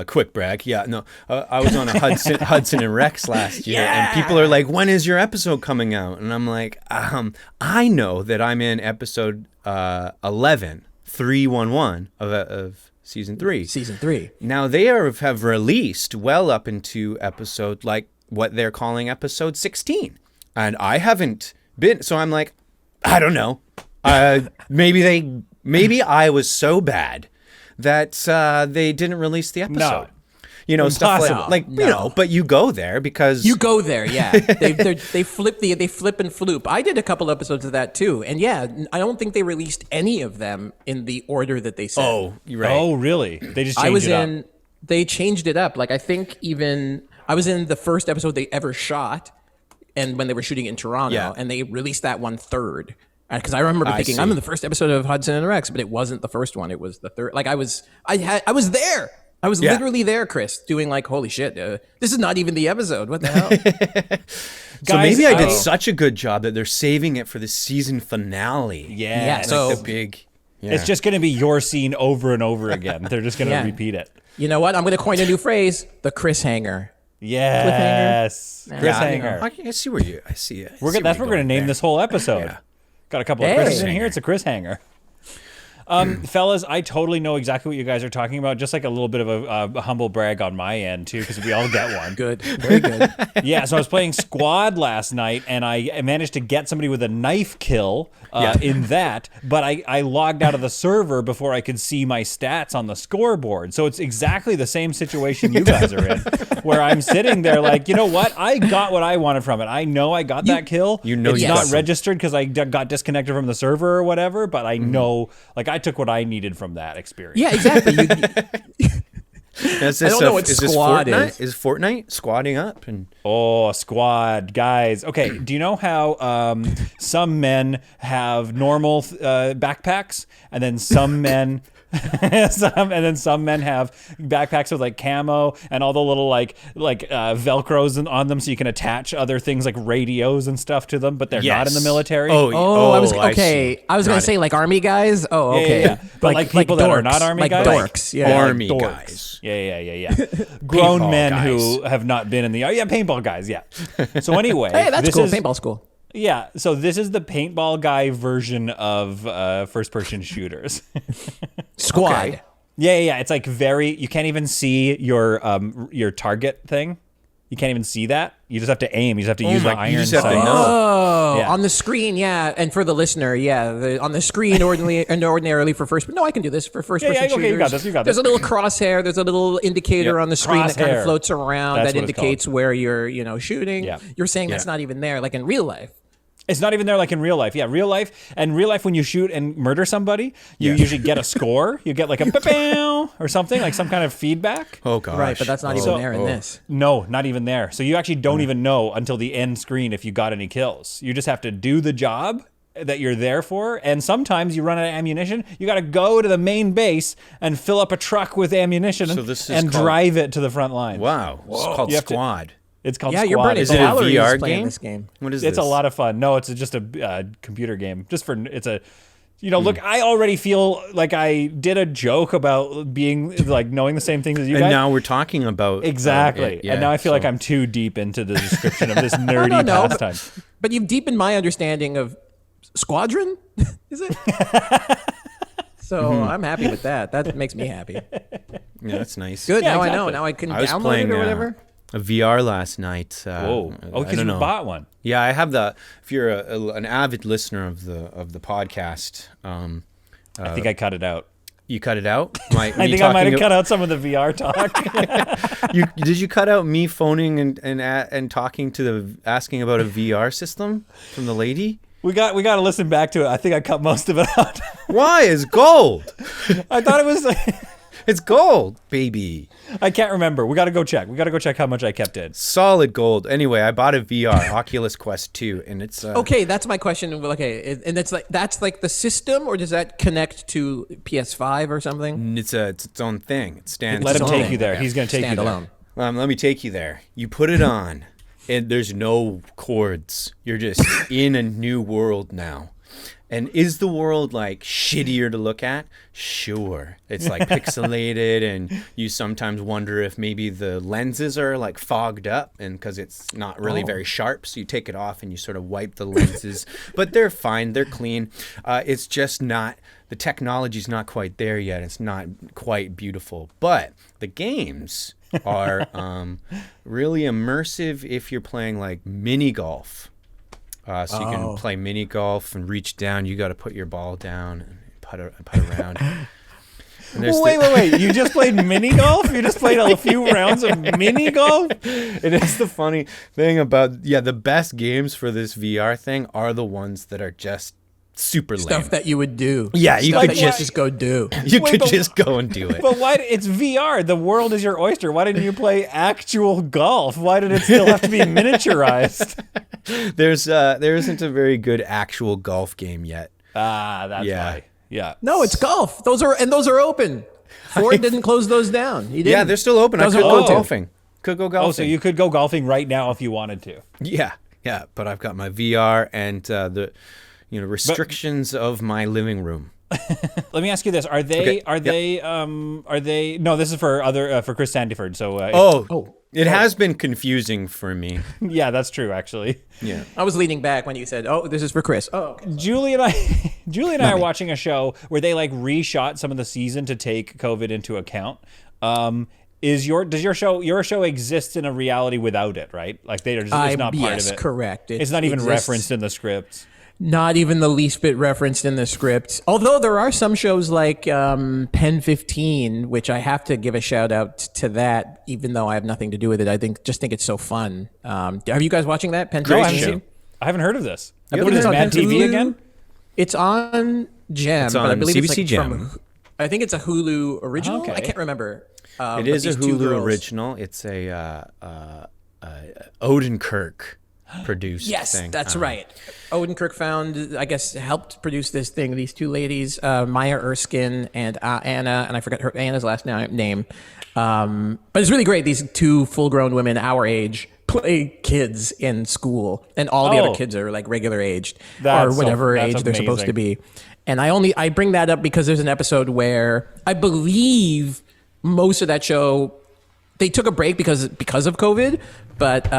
Quick brag. Yeah, no, I was on a Hudson and Rex last year, and people are like, "When is your episode coming out?" And I'm like, I know that I'm in episode 11, 311 of season 3. Season 3. Now they have released well up into episode like what they're calling episode 16, and I haven't been. So I'm like, I don't know. Maybe I was so bad that they didn't release the episode. Stuff like but you go there because you go there. Yeah, they flip and floop. I did a couple episodes of that too, and I don't think they released any of them in the order that they said. Oh, you're right. Oh, really? They just changed it up. They changed it up. Like I think even I was in the first episode they ever shot. and when they were shooting in Toronto, Yeah. and they released that one third. Because I remember I thinking see. I'm in the first episode of Hudson and Rex, but it wasn't the first one. It was the third. Like I was there. I was Yeah. literally there, Chris, doing like, holy shit, this is not even the episode. What the hell? So Guys, maybe I did such a good job that they're saving it for the season finale. Yeah. so- Like the big. Yeah. It's just going to be your scene over and over again. They're just going to Yeah. repeat it. You know what? I'm going to coin a new phrase: the Chris hanger. Yes. Chris Yeah, Hanger. I see where you. I see it. That's what we're going to name this whole episode. Yeah. Got a couple of Hey. Chris's in here. It's a Chris Hanger. Fellas, I totally know exactly what you guys are talking about. Just like a little bit of a humble brag on my end too, because we all get one. Good, very good. Yeah, so I was playing Squad last night, and I managed to get somebody with a knife kill in that, but I logged out of the server before I could see my stats on the scoreboard. So it's exactly the same situation you guys are in, where I'm sitting there like, you know what? I got what I wanted from it. I know I got that kill. You know it's you not got some. registered because I got disconnected from the server or whatever, but I know, like, I took what I needed from that experience. Yeah, exactly. Is this, I don't know what is this Squad Fortnite? is. Is Fortnite squatting up and Oh, Squad, guys. Okay, do you know how some men have normal backpacks, and then some men, some men have backpacks with like camo and all the little like Velcros on them, so you can attach other things like radios and stuff to them, but they're not in the Yes. military. Oh, I was see. okay. I was going Got to say it. like army guys. Oh, okay. Yeah. But like people that are not army like guys, dorks. Yeah. Army dorks. guys. Yeah. Grown Paintball men guys. who have not been in the paintball guys. Yeah. So anyway, Hey, that's this cool. is- Paintball's cool. Yeah, so this is the paintball guy version of first-person shooters. Squad. Okay. Yeah. It's like you can't even see your target thing. You can't even see that. You just have to aim. You just have to use the iron you just have to sights. know. Oh, Yeah. on the screen, yeah. And for the listener, yeah, on the screen ordinarily for first. No, I can do this for first person okay, shooters. you got this, There's a little crosshair. There's a little indicator Yep, on the screen that kind crosshair. of floats around That's that what it's indicates where you're shooting. Yeah. You're saying that's not even there, like in real life. It's not even there like in real life. Yeah, real life when you shoot and murder somebody, you usually get a score. You get like a ba-bow or something, like some kind of feedback. Oh gosh. Right, but that's not even there in this. No, not even there. So you actually don't even know until the end screen if you got any kills. You just have to do the job that you're there for, and sometimes you run out of ammunition. You got to go to the main base and fill up a truck with ammunition So this is and called- drive it to the front line. Wow. It's called You have to- Squad. It's called Yeah, Squad. you're burning Is it a calories VR playing game? this game. What is It's this? a lot of fun. No, it's just a computer game. Look, I already feel like I did a joke about being like knowing the same things as you And guys. now we're talking about Exactly. it, yeah, and now I feel like so- I'm too deep into the description of this nerdy No, pastime. but you've deepened my understanding of Squadron. Is it? So I'm happy with that. That makes me happy. Yeah, that's nice. Good. Yeah, now I exactly. know. Now I can I was download playing it or whatever. a VR last night. Whoa. Oh, I because don't you know. bought one. Yeah, I have the. If you're an avid listener of the podcast, I think I cut it out. you cut it out. I I think I might have cut out some of the VR talk. Did you cut out me phoning and talking to asking about a VR system from the lady? we got to listen back to it. I think I cut most of it out. Why? It's gold. I thought it was. It's gold, baby. I can't remember. We got to go check. We got to go check how much I kept in. Solid gold. Anyway, I bought a VR Oculus Quest 2, and it's Okay, that's my question. Okay, and that's like the system, or does that connect to PS5 or something? it's its own thing. It stands. Let him its take own. you there. He's going to take you there. Standalone. Let me take you there. You put it on, and there's no cords. You're just in a new world now. And is the world like shittier to look at? Sure. It's like pixelated, and you sometimes wonder if maybe the lenses are like fogged up, and because it's not really very sharp, so you take it off and you sort of wipe the lenses. But they're fine. They're clean. It's just not, the technology's not quite there yet. It's not quite beautiful. But the games are really immersive if you're playing like mini golf. So you can play mini golf and reach down. You got to put your ball down and putt around. And there's Wait. You just played mini golf? You just played a few rounds of mini golf? It is the funny thing about the best games for this VR thing are the ones that are just super lame. Stuff that you would do. Yeah, you Stuff could that just go do. You Wait, could but- just go and do it. But why? It's VR. The world is your oyster. Why didn't you play actual golf? Why did it still have to be miniaturized? There isn't a very good actual golf game yet. That's Yeah. why. Yeah. No, it's golf. Those are open. Ford didn't close those down. He didn't. Yeah, they're still open. I Those could are go open. golfing. Could go golfing. Oh, so you could go golfing right now if you wanted to. Yeah, but I've got my VR and the restrictions of my living room. Let me ask you this: Are they? Okay, Are they? No, this is for for Chris Sandiford. So. It has been confusing for me. Yeah, that's true. Actually. Yeah. I was leaning back when you said, "Oh, this is for Chris." Oh, okay. Julie and I are watching a show where they like reshot some of the season to take COVID into account. Does your show exist in a reality without it? Right, like it's not part yes, of it. correct. It's not even exists. referenced in the scripts. Not even the least bit referenced in the script. Although there are some shows like Pen 15, which I have to give a shout out to that, even though I have nothing to do with it. I think it's so fun. Are you guys watching that? Pen No, 15? I haven't heard of this. I What believe is it's it, on Mad TV Hulu. again? It's on Gem, but I on believe CBC it's like Gem. I think it's a Hulu original. Okay. I can't remember. It but is a these two Hulu girls- original. It's a Odenkirk produced Yes, thing. that's right. Odenkirk helped produce this thing. These two ladies, Maya Erskine and Anna, and I forgot Anna's last name. But it's really great. These two full-grown women our age play kids in school, and all the Oh. other kids are like regular aged That's or whatever that's age they're supposed to amazing. be. And I bring that up because there's an episode where I believe most of that show they took a break because of COVID, but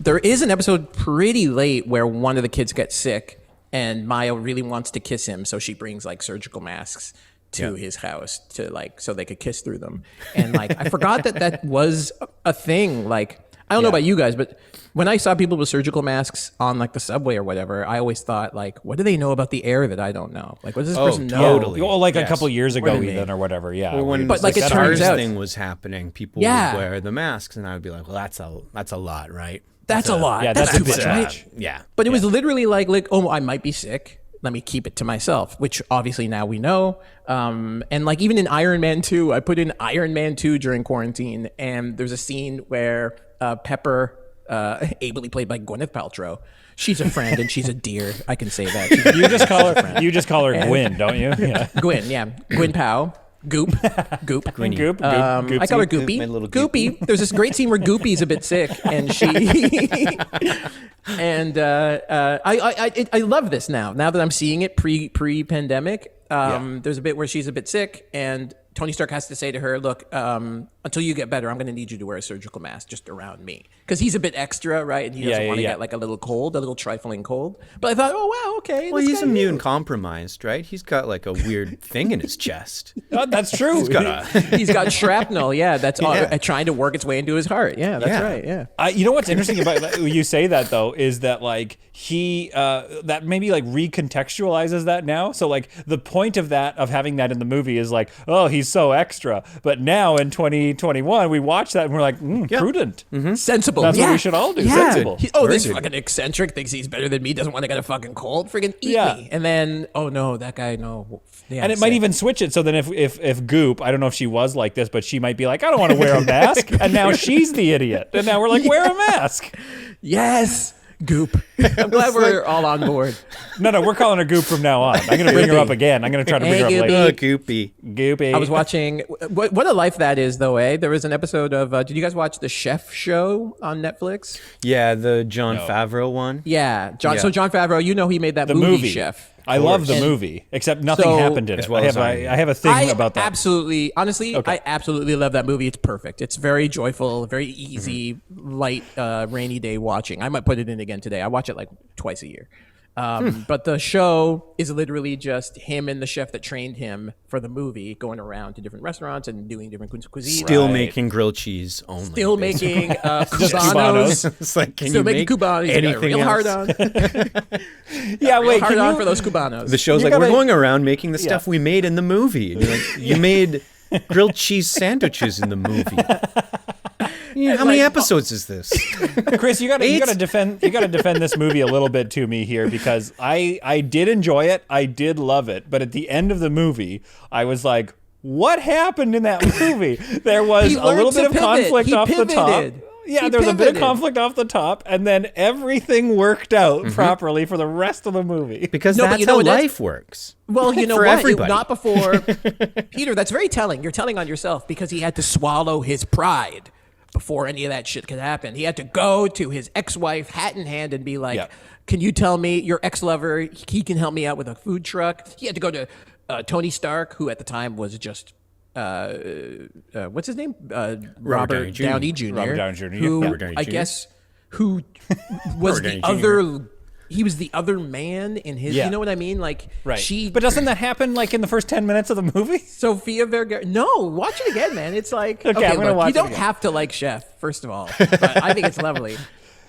there is an episode pretty late where one of the kids gets sick and Maya really wants to kiss him, so she brings like surgical masks to his house to like so they could kiss through them. And like I forgot that was a thing. Like I don't know about you guys, but when I saw people with surgical masks on like the subway or whatever, I always thought like, what do they know about the air that I don't know? Like, what does this person know? totally. Well, like a Yes. couple years ago, What do you even mean? or whatever. Yeah. Or when But, like, the it SARS turns out- thing was happening, people Yeah. would wear the masks, and I would be like, well, that's a lot, right? That's a lot. yeah, that's that's too a much, bit right? much. Yeah. But it was literally like, oh, I might be sick. Let me keep it to myself, which obviously now we know. And like even in Iron Man 2, I put in Iron Man 2 during quarantine, and there's a scene where Pepper, ably played by Gwyneth Paltrow, she's a friend and she's a dear. I can say that. She's You just call her Gwyn, don't you? Yeah. Gwyn, yeah. Gwyn Powell. Goop. Goop. Goop. I call her Goopy. My little Goopy. There's this great scene where Goopy's a bit sick, and she and I love this now. Now that I'm seeing it pre-pandemic, there's a bit where she's a bit sick, and Tony Stark has to say to her, "Look, until you get better, I'm going to need you to wear a surgical mask just around me, because he's a bit extra, right? And he doesn't want to get like a little cold, a little trifling cold." But I thought, oh wow, okay. Well, this he's guy immune knew. compromised, right? He's got like a weird thing in his chest. Oh, that's true. He's got shrapnel. Yeah, that's trying to work its way into his heart. Yeah, that's Yeah. right. Yeah. You know what's interesting about you say that though is that like he that maybe like recontextualizes that now. So like the point of that of having that in the movie is like, oh, he's so extra. But now in 2021, we watch that and we're like, prudent. Sensible. That's what yeah. we should all do. Yeah. Sensible. This good. fucking eccentric thinks he's better than me, doesn't want to get a fucking cold, friggin' eat Yeah. me. And then, oh no, that guy, no. Yeah, And it might sick. even switch it so then if Goop, I don't know if she was like this, but she might be like, I don't want to wear a mask. And now she's the idiot. And now we're like, wear a mask. Yes. Goop. I'm glad we're all on board. No, we're calling her Goop from now on. I'm going to bring her up again. I'm going to try to bring her up Hey, later. Oh, goopy. Goopy. I was watching, what a life that is, though, eh? There was an episode of, did you guys watch The Chef Show on Netflix? Yeah, the Jon Favreau one. Yeah. Yeah. So John Favreau, you know he made that the movie, movie. Chef. I love the And movie, except nothing so- happened in As it. well as I have a thing I about that. absolutely, honestly, Okay. I absolutely love that movie. It's perfect. It's very joyful, very easy, light, rainy day watching. I might put it in again today. I watch it like twice a year. But the show is literally just him and the chef that trained him for the movie going around to different restaurants and doing different cuisines. Still Right. making grilled cheese only. Still basically. making Just Cubanos. It's like, can Still you making make Cubanos. He's got a anything real else? hard on. Yeah, Real wait, hard can on you, for those Cubanos. The show's You like, we're gotta- going around making the stuff we made in the movie. And you're like, you made grilled cheese sandwiches in the movie. How many episodes is this? Chris, you gotta defend this movie a little bit to me here, because I did enjoy it, I did love it, but at the end of the movie, I was like, what happened in that movie? There was a little bit of conflict off the top. Yeah, there was a bit of conflict off the top, and then everything worked out properly for the rest of the movie. Because that's how life works. Well, you know for what? Everybody. Not before. Peter, that's very telling. You're telling on yourself, because he had to swallow his pride before any of that shit could happen. He had to go to his ex-wife, hat in hand, and be like, can you tell me, your ex-lover, he can help me out with a food truck? He had to go to Tony Stark, who at the time was just... what's his name? Robert Downey Jr. Robert Downey Jr. Who Robert Downey I Jr. guess who was the other. He was the other man in his. You know what I mean? Like But doesn't that happen like in the first 10 minutes of the movie? Sofia Vergara. No, watch it again, man. It's like Okay, I'm gonna look, watch you it don't again. have to like Chef, first of all, but I think it's lovely.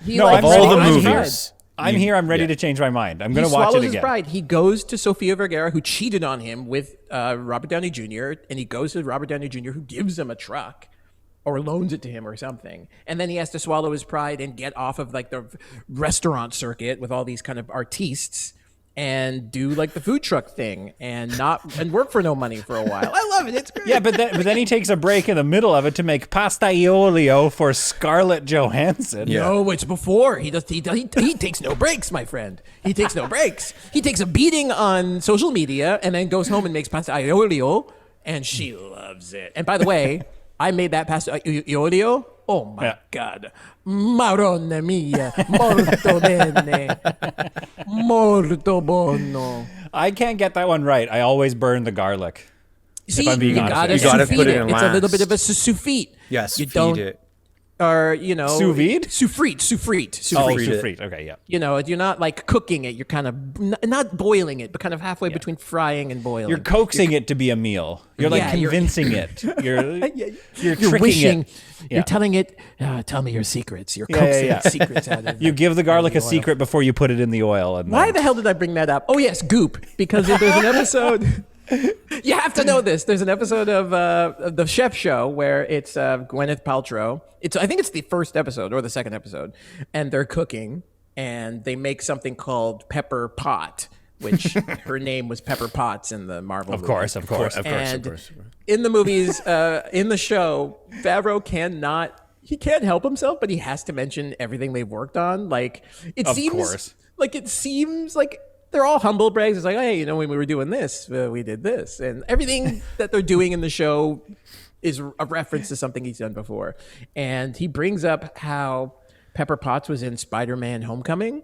He, No, like, of all the swallows his movies. pride. I'm here. I'm ready to change my mind. I'm going He to watch swallows it his again. pride. He goes to Sofia Vergara, who cheated on him with Robert Downey Jr., and he goes to Robert Downey Jr., who gives him a truck or loans it to him or something. And then he has to swallow his pride and get off of like the restaurant circuit with all these kind of artistes and do like the food truck thing and work for no money for a while. I love it. It's great. Yeah, but then he takes a break in the middle of it to make pasta e olio for Scarlett Johansson. Yeah. No, it's before. He takes no breaks, my friend. He takes no breaks. He takes a beating on social media and then goes home and makes pasta e olio, and she loves it. And by the way, I made that pasta e olio. Oh my God. Maronna mia. Molto bene. Molto buono. I can't get that one right. I always burn the garlic. See, I'm being you honest gotta with you. You gotta sous put vide it in It's a little bit last. of a sous vide. Yes, you feed don't, it. or you know, Sous vide? sous frite. Oh, Frite sous it. frite. Okay, yeah. You know, you're not like cooking it. You're kind of not boiling it, but kind of halfway between frying and boiling. You're coaxing it to be a meal. You're like Yeah, you're- convincing it. You're You're tricking wishing. it. You're telling it. Tell me your secrets. You're Yeah, coaxing yeah. secrets out of You give the garlic a oil. secret before you put it in the oil. And Why then- the hell did I bring that up? Oh yes, goop. Because there's an episode. You have to know this. There's an episode of the Chef Show where it's Gwyneth Paltrow. I think it's the first episode or the second episode, and they're cooking and they make something called Pepper Pot, which her name was Pepper Potts in the Marvel. Of course. And in the movies, in the show, Favreau he can't help himself, but he has to mention everything they've worked on. Like it seems like they're all humble brags. It's like, oh, hey, when we were doing this, we did this, and everything that they're doing in the show is a reference to something he's done before. And he brings up how Pepper Potts was in Spider-Man: Homecoming,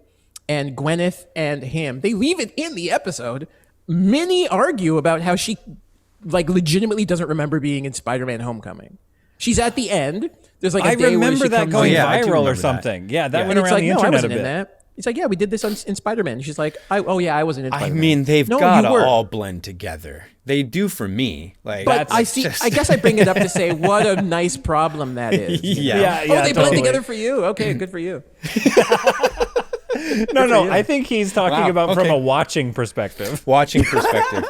and Gwyneth and him, they leave it in the episode. Many argue about how she like legitimately doesn't remember being in Spider-Man: Homecoming. She's at the end. There's like a I day where remember she that comes going in. I do viral or remember that. something. Yeah, that Yeah. went And it's around like, the no, I internet wasn't a in bit. that. It's like, yeah, we did this in Spider-Man. And she's like, oh yeah, I wasn't in I Spider-Man. mean, they've No, got to you were. all blend together. They do for me. Like, But I see. I guess I bring it up to say what a nice problem that is. Yeah. Oh, they blend totally. together for you. Okay, good for you. No, I think he's talking Wow, about from okay. a watching perspective. Watching perspective.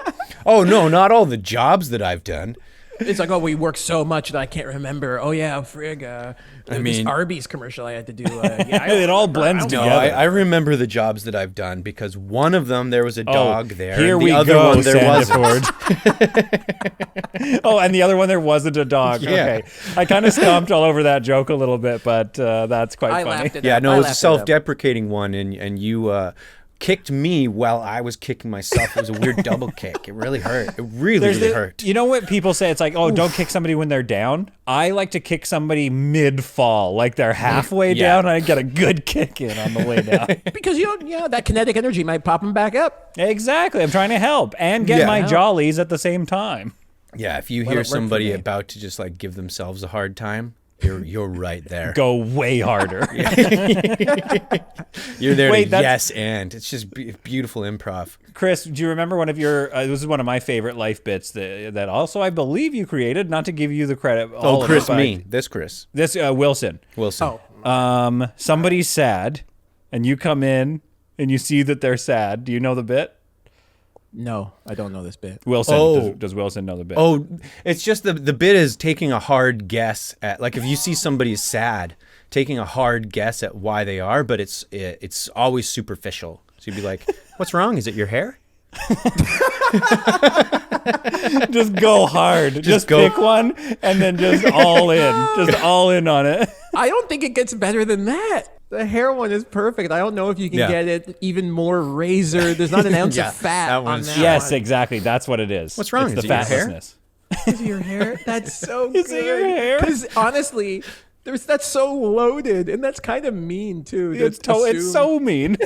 Oh no, not all the jobs that I've done. It's like, oh, we work so much that I can't remember. Oh yeah, frig. This mean- Arby's commercial I had to do. It all blends No, together. I remember the jobs that I've done because one of them there was a dog there. Here and the we other go, one there wasn't. Sandiford. Oh, and the other one there wasn't a dog. Yeah. Okay, I kind of stomped all over that joke a little bit, but that's quite I funny. laughed at Yeah, that. no, I it was a laughed at that. self-deprecating one, and you kicked me while I was kicking myself. It was a weird double kick. It really hurt. It really hurt. You know what people say? It's like, oh, don't kick somebody when they're down. I like to kick somebody mid-fall, like they're halfway Yeah. down. And I get a good kick in on the way down. Because that kinetic energy might pop them back up. Exactly. I'm trying to help and get Yeah. my jollies at the same time. Yeah, if you it hear worked for somebody me. about to just like give themselves a hard time, you're right there. Go way harder. You're there Wait, to that's- yes and. It's just beautiful improv. Chris, do you remember one of your? This is one of my favorite life bits that also I believe you created. Not to give you the credit. All Oh, of Chris, it, but me. This Chris This Wilson. Wilson. Somebody's sad, and you come in and you see that they're sad. Do you know the bit? No, I don't know this bit. Wilson. Oh. Does Wilson know the bit? Oh, it's just the bit is taking a hard guess at, like, if you see somebody sad, taking a hard guess at why they are, but it's always superficial. So you'd be like, "What's wrong? Is it your hair?" Just go hard. Just pick one and then just all in. Just all in on it. I don't think it gets better than that. The hair one is perfect. I don't know if you can get it even more razor. There's not an ounce of fat that on one's- that. Yes, one. exactly. That's what it is. What's wrong? It's Is the it your hair? fatlessness. Is it your hair? That's so good. Is it your hair? Because honestly, that's so loaded, and that's kind of mean too. to It's assume. so mean.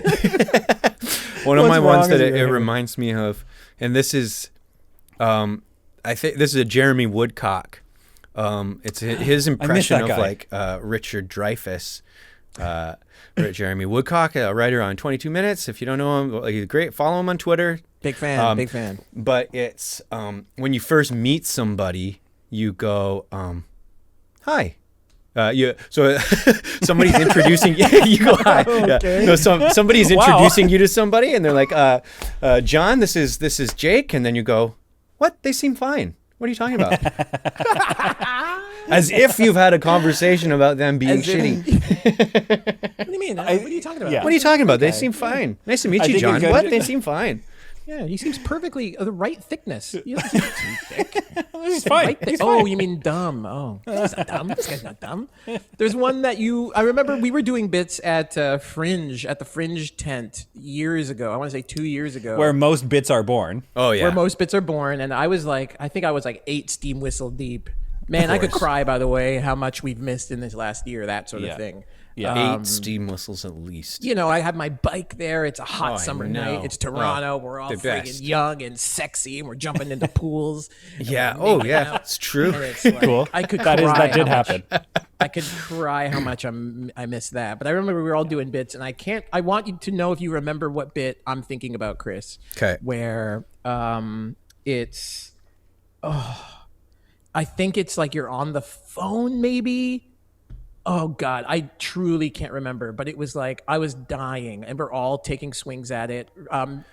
One of my What's ones wrong that with it your hair? reminds me of, and this is, I think this is a Jeremy Woodcock. It's his impression that of guy. like Richard Dreyfuss. Jeremy Woodcock, a writer on 22 Minutes. If you don't know him, he's great. Follow him on Twitter. Big fan. Big fan. But it's when you first meet somebody, you go, "Hi." So somebody's introducing you. You go, "Hi." Okay. Yeah. No, somebody's introducing you to somebody, and they're like, "John, this is Jake," and then you go, "What? They seem fine. What are you talking about?" As if you've had a conversation about them being As if- shitty. What do you mean? What are you talking about? yeah. What are you talking about? They seem fine. Nice to meet I you, think John. it could- What? They seem fine. Yeah, he seems perfectly the right thickness. He doesn't seem too thick. He's fine. Right He's oh, fine. you mean dumb? Oh, he's not dumb. This guy's not dumb. There's one that I remember we were doing bits at Fringe, at the Fringe tent years ago. I want to say 2 years ago. Where most bits are born. Oh yeah. Where most bits are born, and I think I was like 8 steam whistle deep. Man, I could cry, by the way, how much we've missed in this last year, that sort Yeah. of thing. Yeah. 8 steam whistles at least. You know, I have my bike there. It's a hot I summer know. night. It's Toronto. Oh, we're all the friggin' best. young and sexy, and we're jumping into pools. and Yeah. we're Oh making yeah. out. It's true. And it's like, Cool. I could That cry did how much- happen. I could cry how much I miss that. But I remember we were all doing bits, and I want you to know if you remember what bit I'm thinking about, Chris. 'Kay. Where it's, I think it's like you're on the phone, maybe. Oh God, I truly can't remember, but it was like I was dying, and we're all taking swings at it.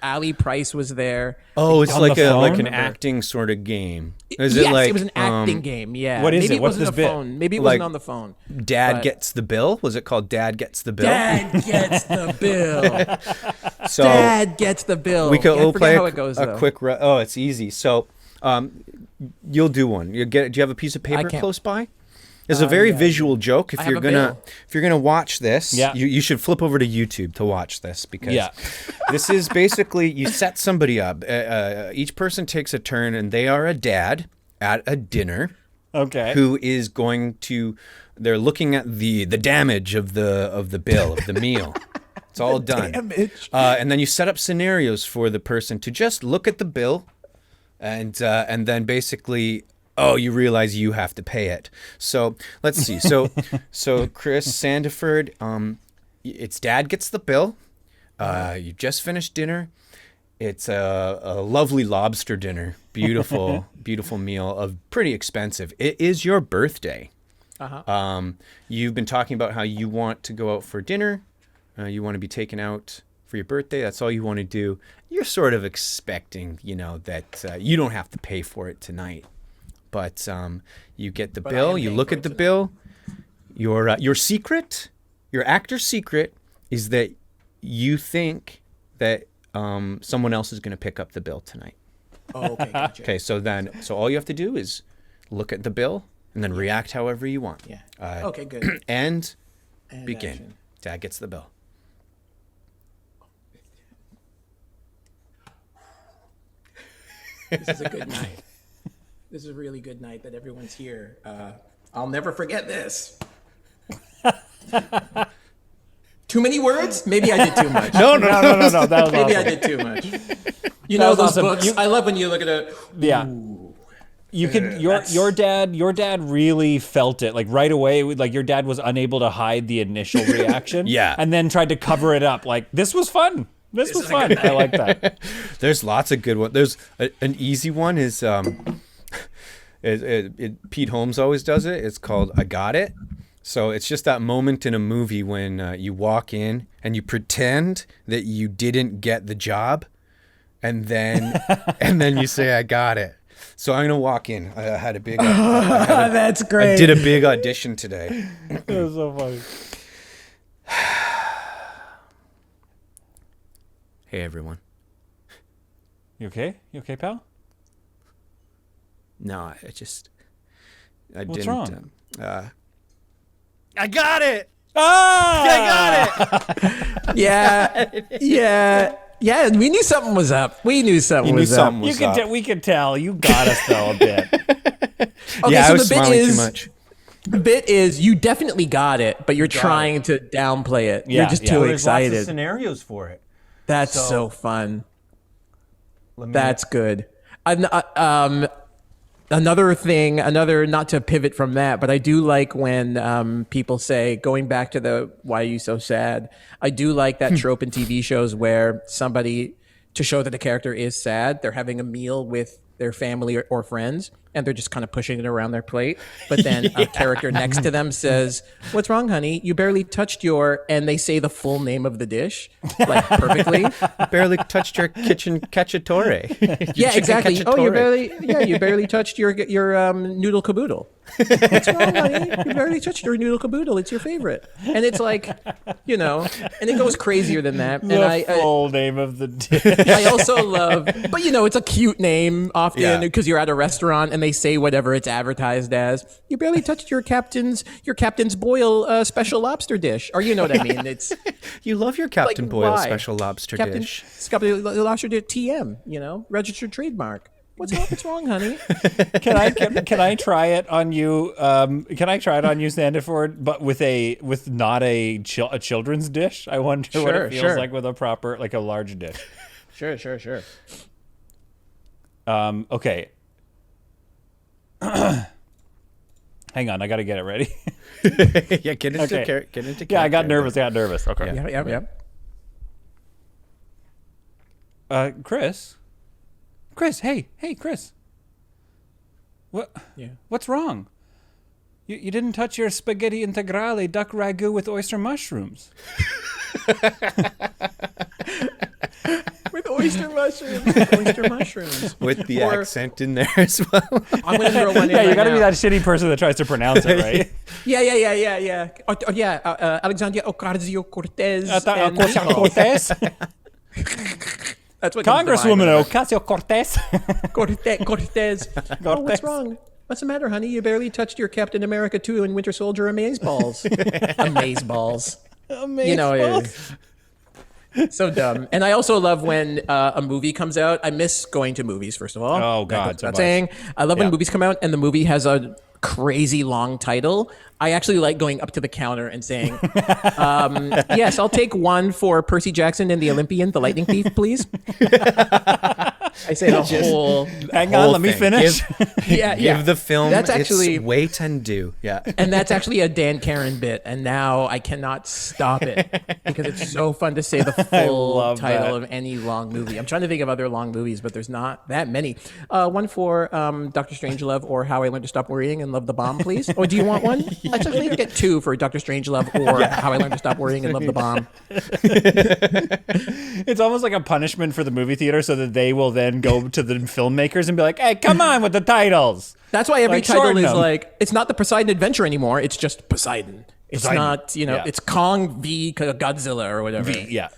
Ali Price was there. Oh, it's On like the a like phone? an acting sort of game. Is Yes, it like it was an acting game. Yeah. What is Maybe it? What's wasn't this a bit? phone. Maybe it Like- wasn't on the phone. Dad but- gets the bill? Was it called Dad Gets the Bill? Dad gets the bill. So Dad gets the bill. we could I we'll forget play how it goes, though. quick. Oh, it's easy. So, you'll do one. Do you have a piece of paper can't- close by? It's a very yeah. visual joke. If I have you're a gonna bill. watch this, Yeah. you should flip over to YouTube to watch this because Yeah. this is basically you set somebody up. Each person takes a turn, and they are a dad at a dinner Okay. who is going to. They're looking at the damage of the bill of the meal. It's all done. Damage. And then you set up scenarios for the person to just look at the bill, and then basically, oh, you realize you have to pay it. So let's see. So Chris Sandiford, it's Dad gets the bill. You just finished dinner. It's a lovely lobster dinner. Beautiful, beautiful meal of pretty expensive. It is your birthday. You've been talking about how you want to go out for dinner. You want to be taken out for your birthday. That's all you want to do. You're sort of expecting, that you don't have to pay for it tonight. But you get the I bill. am You paying look for at it the tonight. bill. Your secret, your actor's secret, is that you think that someone else is going to pick up the bill tonight. Oh, okay, gotcha. Okay, so all you have to do is look at the bill and then react however you want. Yeah. Okay, good. And begin. action. Dad gets the bill. This is a good night. This is a really good night that everyone's here. I'll never forget this. Too many words? Maybe I did too much. No. That was Maybe I awesome. did too much. You know was those awesome. books? I love when you look at a. Yeah. You could your dad really felt it like right away. Like your dad was unable to hide the initial reaction. Yeah. And then tried to cover it up. Like this was fun. This was fun. I like that. There's lots of good ones. There's an easy one is Pete Holmes always does it. It's called I Got It. So it's just that moment in a movie when you walk in and you pretend that you didn't get the job, and then you say I got it. So I'm gonna walk in. I had a big. That's great. I did a big audition today. That was so funny. Hey everyone. You okay? You okay, pal? No, I What's didn't. wrong? I got it. Ah! I got it. Yeah. We knew something was up. We knew something was up. We could tell. You got us though a bit. Okay, Yeah, so I was the bit smiling is too much. the bit is you definitely got it, but you're trying to downplay it. Yeah, You're just yeah. too Well, There's lots of excited. scenarios for it. That's So- so fun. Let me- That's good. Another thing, not to pivot from that, but I do like when people say, going back to the "Why are you so sad?" I do like that trope in TV shows where somebody, to show that the character is sad, they're having a meal with their family or friends, and they're just kind of pushing it around their plate. But then a character next to them says, "What's wrong, honey? You barely touched your," and they say the full name of the dish, like perfectly. Barely touched your kitchen cacciatore. Yeah, exactly. Cacciatore. Oh, you barely touched your noodle caboodle. What's wrong, honey? You barely touched your noodle caboodle. It's your favorite. And it's like, and it goes crazier than that. And The full name of the dish. I also love, but it's a cute name often Yeah. because you're at a restaurant and they say whatever it's advertised as. You barely touched your captain's Boyle special lobster dish, or you know what I mean. It's You love your Captain like, Boyle why? special lobster dish. Captain lobster dish TM, registered trademark. What's wrong, honey? Can I try it on you? Can I try it on you, Sandiford? But with not a children's dish. I wonder what it feels like with a proper, like a large dish. Sure. Okay. Hang on, I got to get it ready. Yeah, get into Okay. get into Yeah, I got character. nervous. Okay. Yeah. Chris, hey, Chris. What? Yeah. What's wrong? You didn't touch your spaghetti integrale duck ragu with oyster mushrooms. With oyster mushrooms. With the Or- accent in there as well. I'm gonna throw one in. Yeah, you right got to be now. that shitty person that tries to pronounce it, right? Yeah. Alexandria Ocasio-Cortez. and Cortez, That's what Congresswoman Ocasio-Cortez. Cortez. Oh, what's wrong? What's the matter, honey? You barely touched your Captain America 2 and Winter Soldier amazeballs. Amazeballs. So dumb. And I also love when a movie comes out. I miss going to movies, first of all. Oh, God, That goes so without much. saying. I love Yeah. when movies come out and the movie has a crazy long title. I actually like going up to the counter and saying, yes, I'll take one for Percy Jackson and the Olympian, the Lightning Thief, please. I say the whole... Hang on, let me finish. Give the film That's actually... its weight and due. Yeah. And that's actually a Dan Karen bit, and now I cannot stop it because it's so fun to say the full love title that. of any long movie. I'm trying to think of other long movies, but there's not that many. One for Doctor Strangelove or How I Learned to Stop Worrying and Love the Bomb, please. Or do you want one? Let's just maybe get two for Doctor Strangelove or How I Learned to Stop Worrying and Love the Bomb. It's almost like a punishment for the movie theater so that they will then go to the filmmakers and be like, hey, come on with the titles. That's why every Like, title shorten is them. like, it's not the Poseidon Adventure anymore. It's just Poseidon. It's Poseidon. not, Yeah. it's Kong v Godzilla or whatever. Yeah.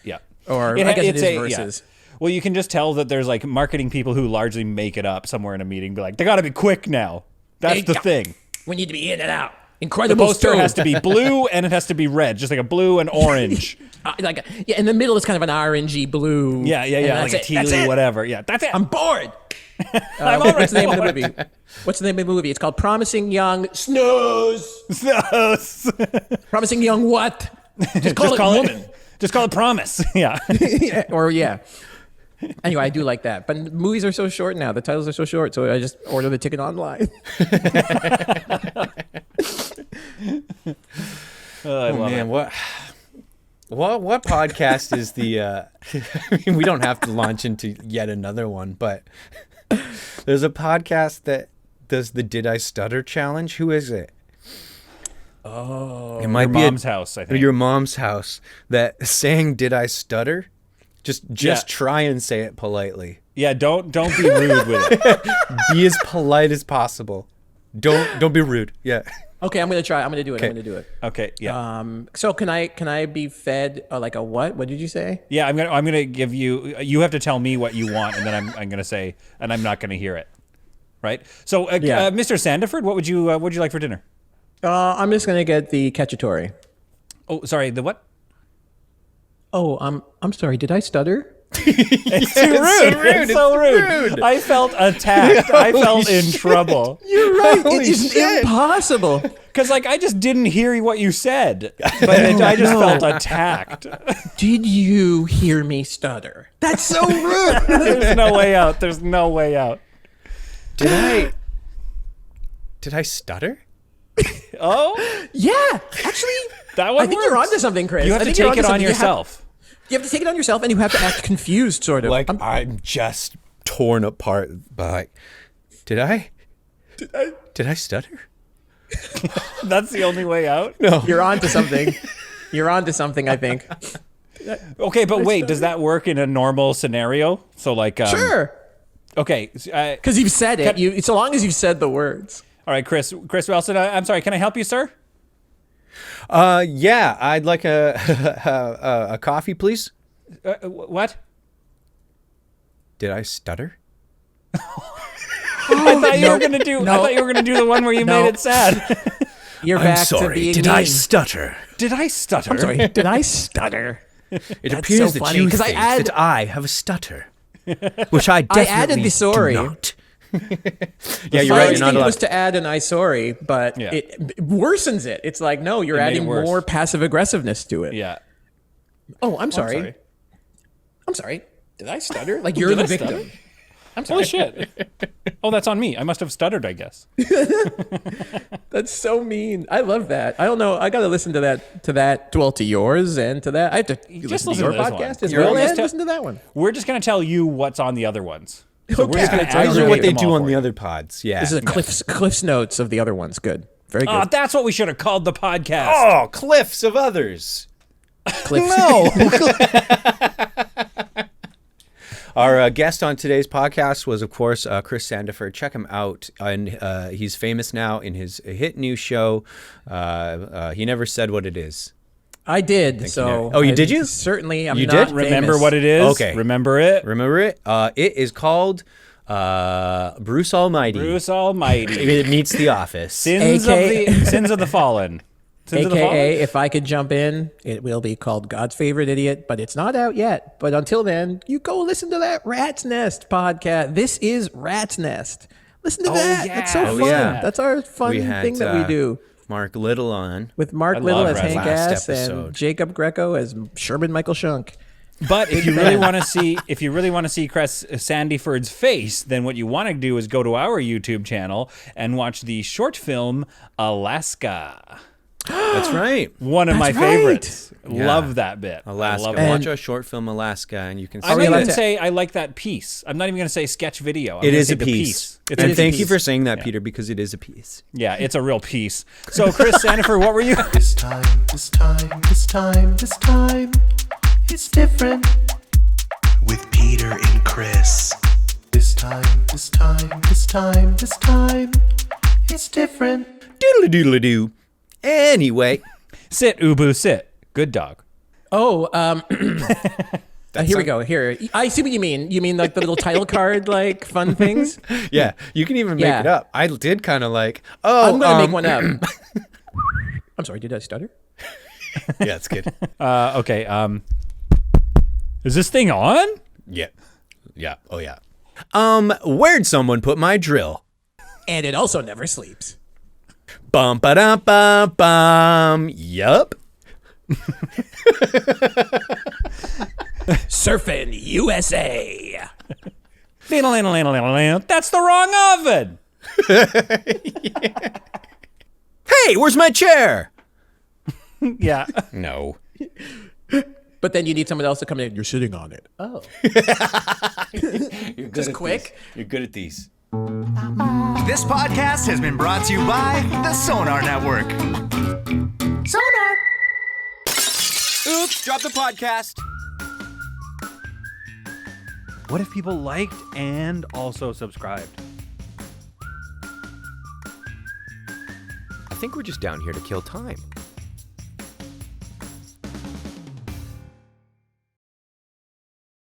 Or I guess it is yeah. versus. Well, you can just tell that there's like marketing people who largely make it up somewhere in a meeting. Be like, they got to be quick now. That's the thing. We need to be in and out. The Incredible poster stove. has to be blue and it has to be red, just like a blue and orange. In the middle is kind of an orangey blue. Yeah, and like a that's it. That's tealy it. what's Yeah, that's it. I'm bored. I'm already What's the name of the bored. movie? What's the name of the movie? It's called Promising Young Snooze. Promising Young what? Just call it woman. Just call it Promise. Yeah. Yeah. Anyway, I do like that. But movies are so short now. The titles are so short, so I just order the ticket online. I love Man, it. what podcast is the I mean, we don't have to launch into yet another one, but there's a podcast that does the Did I Stutter challenge. Who is it? Oh, it might Your be mom's house, I think. Your mom's house that saying Did I Stutter Just try and say it politely. Yeah, don't be rude with it. Be as polite as possible. Don't be rude. Yeah. Okay, I'm gonna try. I'm gonna do it. Okay. I'm gonna do it. Okay, yeah. So can I be fed like a what? What did you say? Yeah, I'm gonna give you. You have to tell me what you want, and then I'm gonna say, and I'm not gonna hear it. Right. So, Mr. Sandiford, what would you like for dinner? I'm just gonna get the cacciatore. Oh, sorry. The what? Oh, I'm sorry. Did I stutter? It's too rude. It's so rude. I felt attacked. I felt in trouble. You're right. Holy It is shit. impossible. Because I just didn't hear what you said, but I just felt attacked. Did you hear me stutter? That's so rude. There's no way out. There's no way out. Did I stutter? Oh, Yeah, actually, that one I think works. you're onto something, Chris. You have I to think you're take it onto on something. yourself. You have to take it on yourself, and you have to act confused, sort of. Like I'm just torn apart by. Did I stutter? That's the only way out. No. You're onto something. You're onto something, I think. Okay, but wait, does that work in a normal scenario? So like, Sure. Okay. Because you've said it. So long as you've said the words. All right, Chris Wilson. I'm sorry. Can I help you, sir? Yeah, I'd like a coffee, please. What? Did I stutter? I thought you were gonna do. I thought you were gonna do the one where you made it sad. You're back to being mean. stutter? Did I stutter? I'm sorry. Did I stutter? It That's appears so that funny, you 'cause I think add- that I have a stutter, which I definitely added the sorry. do not. Yeah, you're right. You're not It allowed. was to add an "I sorry," but Yeah. it worsens it. It's like, no, you're It made adding it worse. more passive aggressiveness to it. Yeah. Oh, I'm sorry. sorry. I'm sorry. Did I stutter? Like you're Did the I victim. stutter? I'm sorry. Holy shit. Oh, that's on me. I must have stuttered, I guess. That's so mean. I love that. I don't know. I got to listen to that. Well, to yours and to that. I have to listen to your to this one. podcast as You're well almost and listen to that one. We're just gonna tell you what's on the other ones. So we're Okay. just gonna Those Those are aggregate what they them do all on for the you. other pods. Yeah. This is a Cliff's notes of the other ones. Good. Very good. Oh, that's what we should have called the podcast. Oh, cliffs of others. Cliff's. No. Our guest on today's podcast was, of course, Chris Sandiford. Check him out. And he's famous now in his hit new show. He never said what it is. I did. you So. know. Oh, you did you? Certainly. I'm You not did? Remember famous. what it is? Okay. Remember it? Remember it? It is called Bruce Almighty. Bruce Almighty. It meets The Office. Sins of the Fallen. Sins of the Fallen? AKA, if I could jump in, it will be called God's Favorite Idiot, but it's not out yet. But until then, you go listen to that Rat's Nest podcast. This is Rat's Nest. Listen to that. yeah. That's so Oh, fun. yeah. That's our fun We had, thing that we do. Mark Little on. With Mark I Little love as Rat's Hank Last Ass episode. and Jacob Greco as Sherman Michael Shunk. But if you really want to see Chris Sandiford's face, then what you want to do is go to our YouTube channel and watch the short film Alaska. That's right. One of my That's right. favorites. Yeah. Love that bit. Alaska. I love it. Watch our short film Alaska, and you can see I'm not you allowed even to- say I like that piece. I'm not even going to say sketch video. I'm it gonna is say a the piece. It's And a thank piece. you for saying that, Peter, because it is a piece. Yeah, it's a real piece. So, Chris Sandiford, what were you? This time, this time, this time, this time, it's different. With Peter and Chris. This time, this time, this time, this time, it's different. Doodly doodly doo. Anyway. Sit, Ubu, sit. Good dog. Oh, here we go. Here, I see what you mean. You mean like the little title card, like fun things? Yeah, you can even make Yeah. it up. I did kind of like, oh. I'm gonna make one up. I'm sorry. Did I stutter? Yeah, it's good. Okay. Is this thing on? Yeah. Yeah. Oh, yeah. Where'd someone put my drill? And it also never sleeps. Bum ba dum bum bum. Yup. Surfing USA. That's the wrong oven. Hey, where's my chair? Yeah. No. But then you need someone else to come in. You're sitting on it. Oh. You're good Just at quick. these. You're good at these. This podcast has been brought to you by the Sonar Network. Sonar! Oops, drop the podcast. What if people liked and also subscribed? I think we're just down here to kill time.